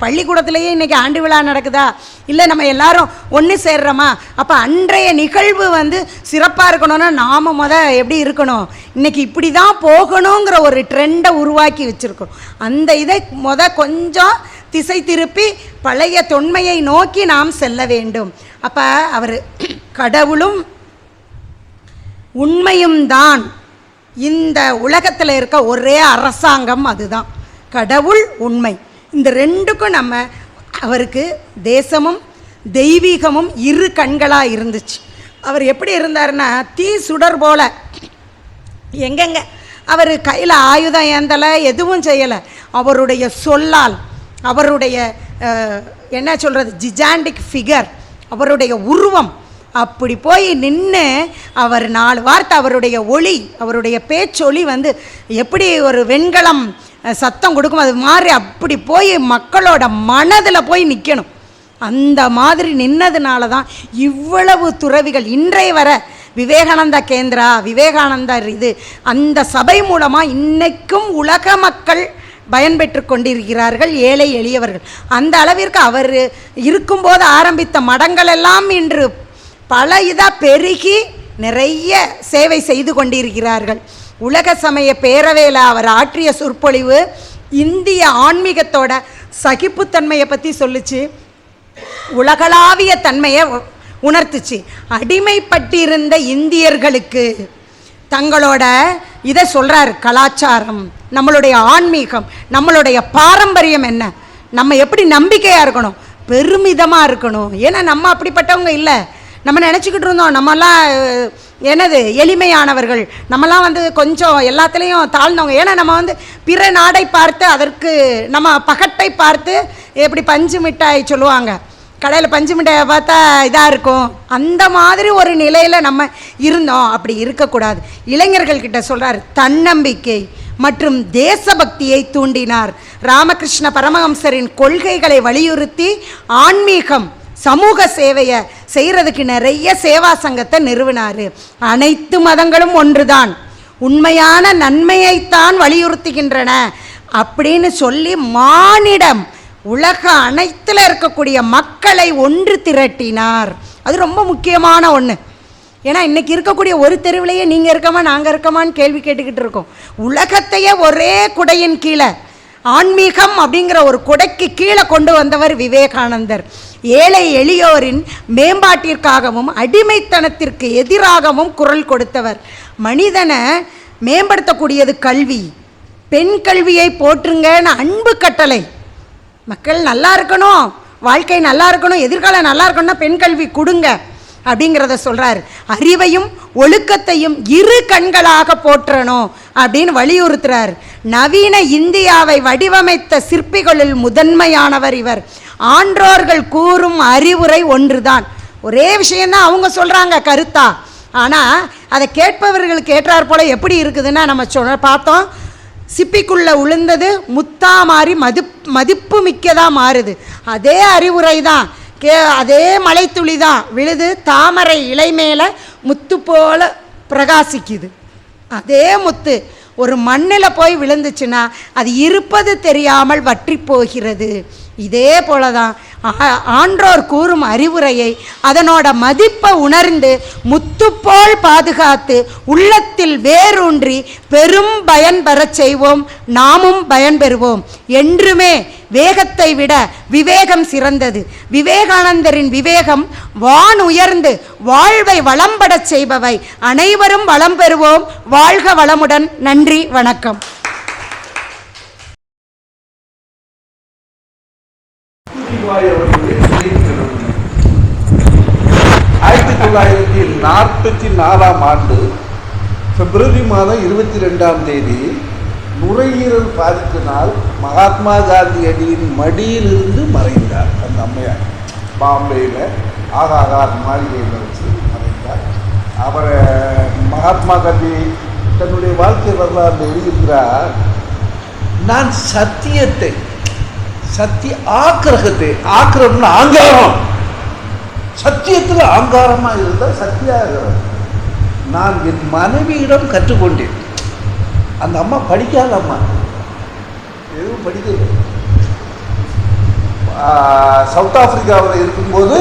Speaker 1: பள்ளிக்கூடத்துலேயே இன்றைக்கி ஆண்டு விழா நடக்குதா, இல்லை நம்ம எல்லாரும் ஒன்று சேர்றோமா, அப்போ அன்றைய நிகழ்வு சிறப்பாக இருக்கணும்னா நாம் எப்படி இருக்கணும், இன்றைக்கி இப்படி தான் போகணுங்கிற ஒரு ட்ரெண்டை உருவாக்கி வச்சுருக்கோம். அந்த இதை கொஞ்சம் திசை திருப்பி பழைய தொன்மையை நோக்கி நாம் செல்ல வேண்டும். அப்போ அவர் கடவுளும் உண்மையும் தான் இந்த உலகத்தில் இருக்க ஒரே அரசாங்கம், அதுதான் கடவுள் உண்மை. இந்த ரெண்டுக்கும் நம்ம அவருக்கு தேசமும் தெய்வீகமும் இரு கண்களாக இருந்துச்சு. அவர் எப்படி இருந்தார்னா தீ சுடர் போல் எங்கெங்க அவர் கையில் ஆயுதம் ஏந்தலை, எதுவும் செய்யலை, அவருடைய சொல்லால் அவருடைய என்ன சொல்கிறது ஜிஜாண்டிக் ஃபிகர், அவருடைய உருவம் அப்படி போய் நின்று அவர் 4 வார்த்தை அவருடைய ஒளி, அவருடைய பேச்சொலி எப்படி ஒரு வெண்கலம் சத்தம் கொடுக்கும் அது மாதிரி அப்படி போய் மக்களோட மனதில் போய் நிற்கணும். அந்த மாதிரி நின்னதுனால தான் இவ்வளவு துறவிகள் இன்றைய வர விவேகானந்தா கேந்திரா, விவேகானந்தர் இது அந்த சபை மூலமாக இன்றைக்கும் உலக மக்கள் பயன்பெற்று கொண்டிருக்கிறார்கள், ஏழை எளியவர்கள். அந்த அளவிற்கு அவர் இருக்கும்போது ஆரம்பித்த மடங்கள் எல்லாம் இன்று பல இதாக பெருகி நிறைய சேவை செய்து கொண்டிருக்கிறார்கள். உலக சமய பேரவையில் அவர் ஆற்றிய சொற்பொழிவு இந்திய ஆன்மீகத்தோட சகிப்புத்தன்மையை பற்றி சொல்லிச்சு, உலகளாவிய தன்மையை உணர்த்துச்சு. அடிமைப்பட்டிருந்த இந்தியர்களுக்கு தங்களோட இதை சொல்கிறார், கலாச்சாரம், நம்மளுடைய ஆன்மீகம், நம்மளுடைய பாரம்பரியம் என்ன, நம்ம எப்படி நம்பிக்கையாக இருக்கணும், பெருமிதமாக இருக்கணும். ஏன்னா நம்ம அப்படிப்பட்டவங்க இல்லை, நம்ம நினச்சிக்கிட்டு இருந்தோம் நம்மலாம் என்னது எளிமையானவர்கள், நம்மலாம் கொஞ்சம் எல்லாத்துலேயும் தாழ்ந்தவங்க. ஏன்னா நம்ம பிற நாடை பார்த்து அதற்கு நம்ம பகட்டை பார்த்து எப்படி பஞ்சு மிட்டாய் சொல்லுவாங்க, கடையில் பஞ்சு மிட்டாயை பார்த்தா இதாக இருக்கும், அந்த மாதிரி ஒரு நிலையில் நம்ம இருந்தோம். அப்படி இருக்கக்கூடாது. இளைஞர்கள்கிட்ட சொல்கிறார், தன்னம்பிக்கை மற்றும் தேசபக்தியை தூண்டினார். ராமகிருஷ்ண பரமஹம்சரின் கொள்கைகளை வலியுறுத்தி ஆன்மீகம் சமூக சேவையை செய்கிறதுக்கு நிறைய சேவா சங்கத்தை நிறுவினார். அனைத்து மதங்களும் ஒன்றுதான், உண்மையான நன்மையைத்தான் வலியுறுத்துகின்றன அப்படின்னு சொல்லி மானிடம் உலக அனைத்தில் இருக்கக்கூடிய மக்களை ஒன்று திரட்டினார். அது ரொம்ப முக்கியமான ஒன்று. ஏன்னா இன்றைக்கி இருக்கக்கூடிய ஒரு தெருவிலேயே நீங்கள் இருக்கமா நாங்கள் இருக்கமான்னு கேள்வி கேட்டுக்கிட்டு இருக்கோம். உலகத்தையே ஒரே குடையின் கீழே, ஆன்மீகம் அப்படிங்கிற ஒரு குடைக்கு கீழே கொண்டு வந்தவர் விவேகானந்தர். ஏழை எளியோரின் மேம்பாட்டிற்காகவும் அடிமைத்தனத்திற்கு எதிராகவும் குரல் கொடுத்தவர். மனிதனை மேம்படுத்தக்கூடியது கல்வி, பெண் கல்வியை போற்றுங்கன்னு அன்பு கட்டளை. மக்கள் நல்லா இருக்கணும், வாழ்க்கை நல்லா இருக்கணும், எதிர்காலம் நல்லா இருக்கணும்னா பெண் கல்வி கொடுங்க அப்படிங்கிறத சொல்கிறாரு. அறிவையும் ஒழுக்கத்தையும் இரு கண்களாக போற்றணும் அப்படின்னு வலியுறுத்துறார். நவீன இந்தியாவை வடிவமைத்த சிற்பிகளில் முதன்மையானவர் இவர். ஆன்றோர்கள் கூறும் அறிவுரை ஒன்றுதான். ஒரே விஷயந்தான் அவங்க சொல்கிறாங்க கருத்தா. ஆனால் அதை கேட்பவர்களுக்கு ஏற்றார் போல் எப்படி இருக்குதுன்னா நம்ம பார்த்தோம், சிப்பிக்குள்ளே உளுந்தது முத்தா மாறி மதிப்பு மிக்கதாக மாறுது. அதே அறிவுரை தான், அதே மலைத்துளி தான் விழுது தாமரை இலை மேலே முத்து போல பிரகாசிக்குது. அதே முத்து ஒரு மண்ணில் போய் விழுந்துச்சுன்னா அது இருப்பது தெரியாமல் வற்றி போகிறது. இதே போல தான் ஆன்றோர் கூறும் அறிவுரையை அதனோட மதிப்பை உணர்ந்து முத்துப்போல் பாதுகாத்து உள்ளத்தில் வேரூன்றி பெரும் பயன் பெறச் செய்வோம். நாமும் பயன் பெறுவோம். என்றுமே வேகத்தை விட விவேகம் சிறந்தது. விவேகானந்தரின் விவேகம் வான் உயர்ந்து வாழ்வை வளம்படச் செய்பவை. அனைவரும் வளம் பெறுவோம். வாழ்க வளமுடன். நன்றி, வணக்கம்.
Speaker 2: அவர்களுடைய 1944ஆம் ஆண்டு பிப்ரவரி மாதம் 22ஆம் தேதி நுரையீரல் பாதிப்பினால் மகாத்மா காந்தியடியின் மடியிலிருந்து மறைந்தார். அந்த அம்மையார் பாம்பேயில் ஆகாகார் மாளிகையில் வச்சு மறைந்தார். அவரை மகாத்மா காந்தி தன்னுடைய வாழ்க்கை வரலாறு எழுதியிருக்கிறார். நான் சத்தியத்தை ஆக்கிரகத்தை ஆக்கிரம்னு ஆங்காரம், சத்தியத்தில் ஆங்காரமாக இருந்தால் சத்தியாகிரம். நான் என் மனைவியிடம் கற்றுக்கொண்டேன். அந்த அம்மா படிக்காத அம்மா, எதுவும் படிக்கல. சவுத் ஆப்பிரிக்காவில் இருக்கும்போது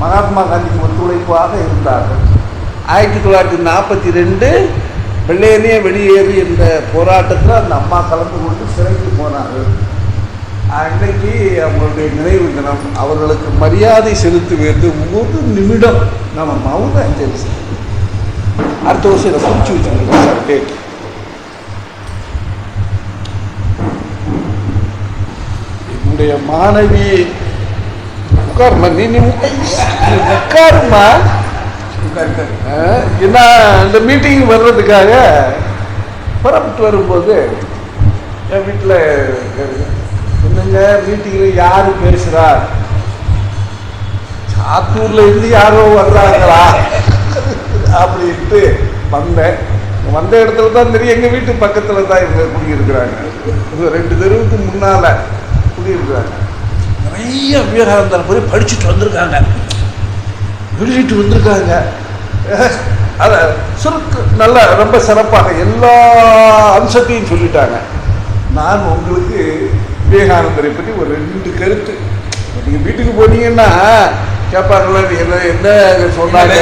Speaker 2: மகாத்மா காந்திக்கு ஒத்துழைப்பாக இருந்தார்கள். 1942 வெள்ளையனே வெளியேறு என்ற போராட்டத்தில் அந்த அம்மா கலந்து கொண்டு சிறைக்கு போனார்கள். அன்னைக்கு அவங்களுடைய நினைவு தினம். அவர்களுக்கு மரியாதை செலுத்துவது ஒவ்வொரு நிமிடம் நம்ம மௌன அஞ்சலி செய்யணும். அடுத்த வருஷம் இதை குறிச்சு வச்சுருக்கோம் சார் டேட். என்னுடைய மாணவி உட்காருமா, நீ உட்காருமா. ஏன்னா இந்த மீட்டிங் வர்றதுக்காக புறப்பட்டு வரும்போது என் வீட்டில் என்னங்க மீட்டிங்கில் யார் பேசுகிறார், சாத்தூரில் இருந்து யாரோ வர்றாங்களா அப்படின்ட்டு வந்தேன். வந்த இடத்துல தான் தெரியும், எங்கள் வீட்டு பக்கத்தில் தான் இவங்க குடியிருக்கிறாங்க. 2 தெருவுக்கு முன்னால் குடியிருக்கிறாங்க. நிறைய விவேகானந்தர் போய் படிச்சுட்டு வந்திருக்காங்க, எழுதிட்டு வந்திருக்காங்க. அதை சுருக்கு நல்லா ரொம்ப சிறப்பாக எல்லா அம்சத்தையும் சொல்லிட்டாங்க. நான் உங்களுக்கு விவேகானந்தரை பற்றி ஒரு 2 கருத்து, நீங்கள் வீட்டுக்கு போனீங்கன்னா கேட்பாங்களா என்ன என்ன சொன்னாங்க.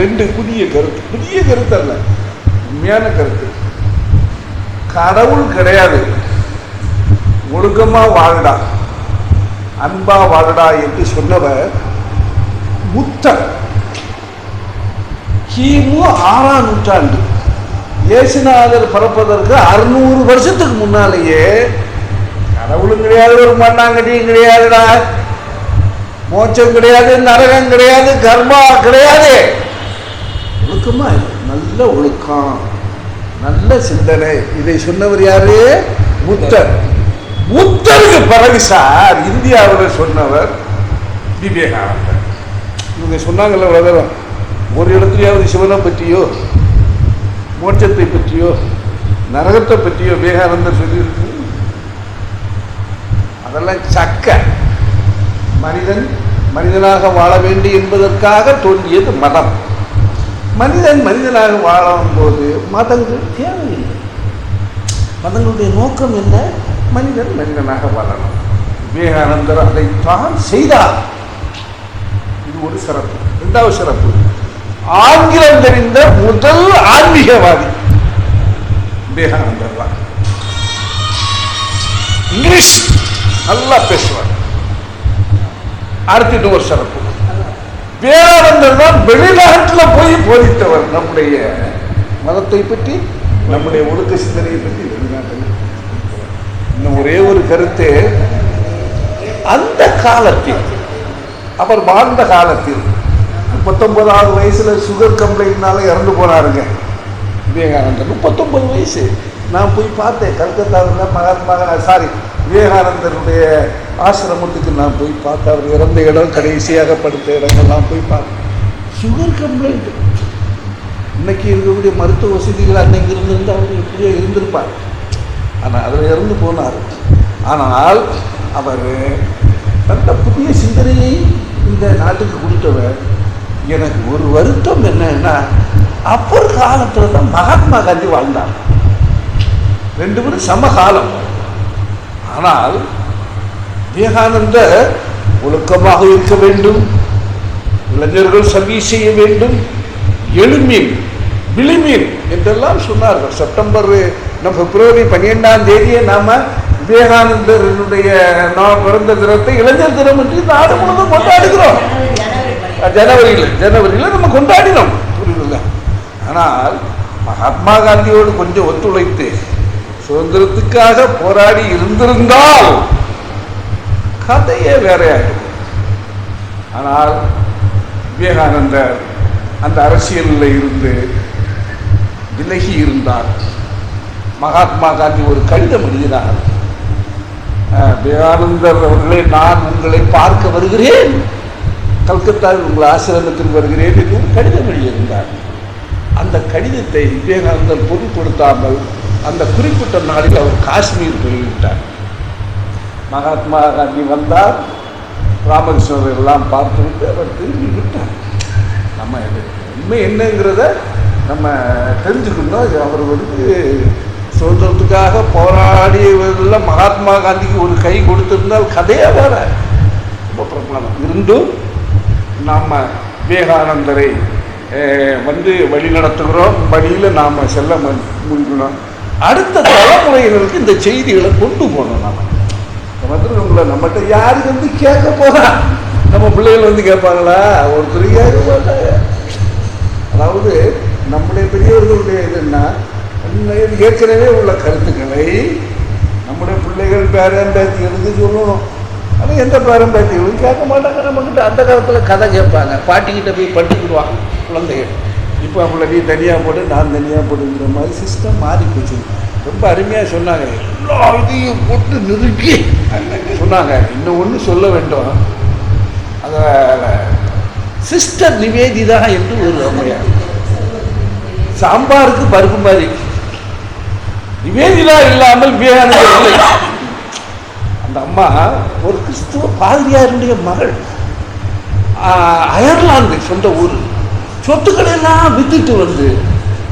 Speaker 2: 2 புதிய கருத்து அல்ல, உண்மையான கருத்து. கடவுள் கிடையாது, ஒழுக்கமாக வாழடா, அன்பா வாழடா என்று சொன்னவர் புத்தர். கிமு 6ஆம் நூற்றாண்டு இயேசுநாதர் பிறப்பதற்கு 600 வருஷத்துக்கு முன்னாலேயே கடவுளும் கிடையாது, ஒரு மண்ணாங்கட்டியும் கிடையாதுடா, மோட்சம் கிடையாது, நரகம் கிடையாது, கர்மா கிடையாது. ஒழுக்கமா நல்ல ஒழுக்கம், நல்ல சிந்தனை. இதை சொன்னவர் யாரு? புத்தர். புத்தருக்கு பிறகு சார் இந்தியாவில் சொன்னவர் விவேகானந்தர். இவங்க சொன்னாங்கல்ல, உலகம் ஒரு இடத்துலையாவது சிவனை பற்றியோ மோட்சத்தை பற்றியோ நரகத்தை பற்றியோ விவேகானந்தர் சொல்லியிருக்கு? அதெல்லாம் சக்க. மனிதன் மனிதனாக வாழ வேண்டும் என்பதற்காக தோன்றியது மதம். மனிதன் மனிதனாக வாழும்போது மதங்கள் தேவையில்லை. மதங்களுடைய நோக்கம் என்ன? மனிதன் மனிதனாக வாழணும். விவேகானந்தர் அதைத்தான் செய்தார். இது ஒரு சிறப்பு. 2வது சிறப்பு, ஆங்கிலம் தெரிந்த முதல் ஆன்மீகவாதி விவேகானந்தர் தான். இங்கிலீஷ் நல்லா பேசுவார். அடுத்து ஒரு சிறப்பு, விவேகானந்தர் தான் வெளிநாட்டில் போய் போதித்தவர். நம்முடைய மதத்தை பற்றி, நம்முடைய ஒழுக்க சிந்தனையை பற்றி வெளிநாட்டில். இன்னும் ஒரே ஒரு கருத்து, அந்த காலத்தில் அவர் வாழ்ந்த காலத்தில் 39வது வயசுல சுகர் கம்ப்ளைண்ட்னால இறந்து போனாருங்க விவேகானந்தர். 39 வயசு. நான் போய் பார்த்தேன் கல்கத்தாவில் விவேகானந்தருடைய ஆசிரமத்துக்கு நான் போய் பார்த்தேன். அவர் இறந்த இடம், கடைசியாக படுத்த இடங்கள்லாம் போய் பார்த்தேன். Sugar complaint. இன்னைக்கு இருக்கக்கூடிய மருத்துவ வசதிகள் அன்னைக்கு இருந்திருந்து அவர் எப்படியோ இருந்திருப்பார். ஆனால் அதில் இறந்து போனார். ஆனால் அவர் நல்ல புதிய சிந்தனையை இந்த நாட்டுக்கு கொடுத்தவர். எனக்கு ஒரு வருத்தம் என்னன்னா, அப்பர் காலத்தில் தான் மகாத்மா காந்தி வாழ்ந்தார். 2 பேரும் சமகாலம். ஆனால் விவேகானந்தர் ஒழுக்கமாக இருக்க வேண்டும், இளைஞர்கள் சர்வீஸ் செய்ய வேண்டும், எளிமீன் விளிமீன் என்றெல்லாம் சொன்னார்கள். பிப்ரவரி 12ஆம் தேதியை நாம விவேகானந்தருடைய பிறந்த தினத்தை இளைஞர் தினம் என்று நாடு முழுவதும் கொண்டாடுகிறோம். ஜனவரியில் நம்ம கொண்டாடினோம், புரியுதுல்ல? ஆனால் மகாத்மா காந்தியோடு கொஞ்சம் ஒத்துழைத்து சுதந்திரத்துக்காக போராடி இருந்திருந்தால் கதையே வேறையாகும். ஆனால் விவேகானந்தர் அந்த அரசியலில் இருந்து விலகி இருந்தார். மகாத்மா காந்தி ஒரு கடிதம் எழுதினார். விவேகானந்தர் அவர்களே, நான் உங்களை பார்க்க வருகிறேன், கல்கத்தாவில் உங்கள் ஆசிரமத்தில் வருகிறேன் என்று கடிதம் எழுதியிருந்தார். அந்த கடிதத்தை விவேகானந்தர் பொருட்படுத்தாமல் அந்த குறிப்பிட்ட நாளில் அவர் காஷ்மீர் போய்விட்டார். மகாத்மா காந்தி வந்தார், ராமகிருஷ்ணர் எல்லாம் பார்த்துவிட்டு அவர் திரும்பி விட்டார். நம்ம உண்மை என்னங்கிறத நம்ம தெரிஞ்சுக்கணும். அவர் சுதந்திரத்துக்காக போராடியவர்கள் மகாத்மா காந்திக்கு ஒரு கை கொடுத்திருந்தால் கதையே வேற. ரொம்ப பிரபலம் இருந்தும் நாம் விவேகானந்தரை வழி நடத்துகிறோம், வழியில் நாம் செல்ல முடிக்கணும். அடுத்த தலைமுறையினருக்கு இந்த செய்திகளை கொண்டு போகணும். உங்களை நம்மகிட்ட யாரு கேட்க போறா? நம்ம பிள்ளைகள் கேட்பாங்களா? ஒருத்தர் கேட்க மாட்டாங்க. அதாவது நம்முடைய பெரியவர்களுடைய இதுன்னா ஏற்கனவே உள்ள கருத்துக்களை நம்முடைய பிள்ளைகள் பேரன் பேத்தி இருந்து சொல்லணும். ஆனால் எந்த பேரன் பேத்திகளும் கேட்க மாட்டாங்க. நம்மக்கிட்ட அந்த காலத்தில் கதை கேட்பாங்க, பாட்டிக்கிட்ட போய் படிச்சுக்கிடுவாங்க குழந்தைகள். இப்போ அவங்கள நீ தனியாக போட்டு நான் தனியாக போட்டுங்கிற மாதிரி சிஸ்டம் மாறி போச்சு. ரொம்ப அருமையாக சொன்னாங்க, எல்லா இதையும் போட்டு நிறுக்கி சொன்னாங்க. இன்னும் ஒன்று சொல்ல வேண்டும், அதை சிஸ்டர் நிவேதிதா என்று ஒரு அம்மையார், சாம்பாருக்கு பருப்பு மாதிரி. நிவேதிதா இல்லாமல் விவேகானந்தர் இல்லை. அந்த அம்மா ஒரு கிறிஸ்துவ பாதிரியாருடைய மகள், அயர்லாந்து சொந்த ஊர். சொத்துக்களை எல்லாம் வித்துட்டு வந்து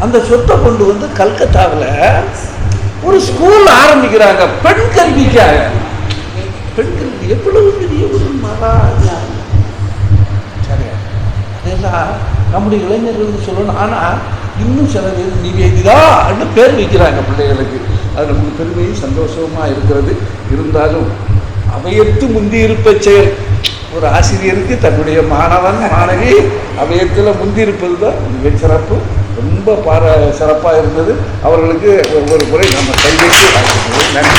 Speaker 2: அந்த சொத்தை கொண்டு வந்து கல்கத்தாவில் ஒரு ஸ்கூல் ஆரம்பிக்கிறாங்க பெண் கல்விக்காக. பெண் கல்வி எவ்வளவு பெரிய ஒரு மகாஜா. சரி, அதெல்லாம் நம்முடைய இளைஞர்களுக்கு சொல்லணும். ஆனால் இன்னும் சில பேர் நிவேதிதா அப்படின்னு பேர் வைக்கிறாங்க பிள்ளைகளுக்கு. அது நமக்கு பெருமையும் சந்தோஷமாக இருக்கிறது. இருந்தாலும் அவையத்து முந்தி இருப்ப செயல். ஒரு ஆசிரியருக்கு தன்னுடைய மாணவன் மாணவி அவையத்தில் முந்தி இருப்பது தான் மிக சிறப்பு. ரொம்ப சிறப்பாக இருந்தது. அவர்களுக்கு ஒவ்வொரு முறை நம்ம கைவிட்டு நன்றி.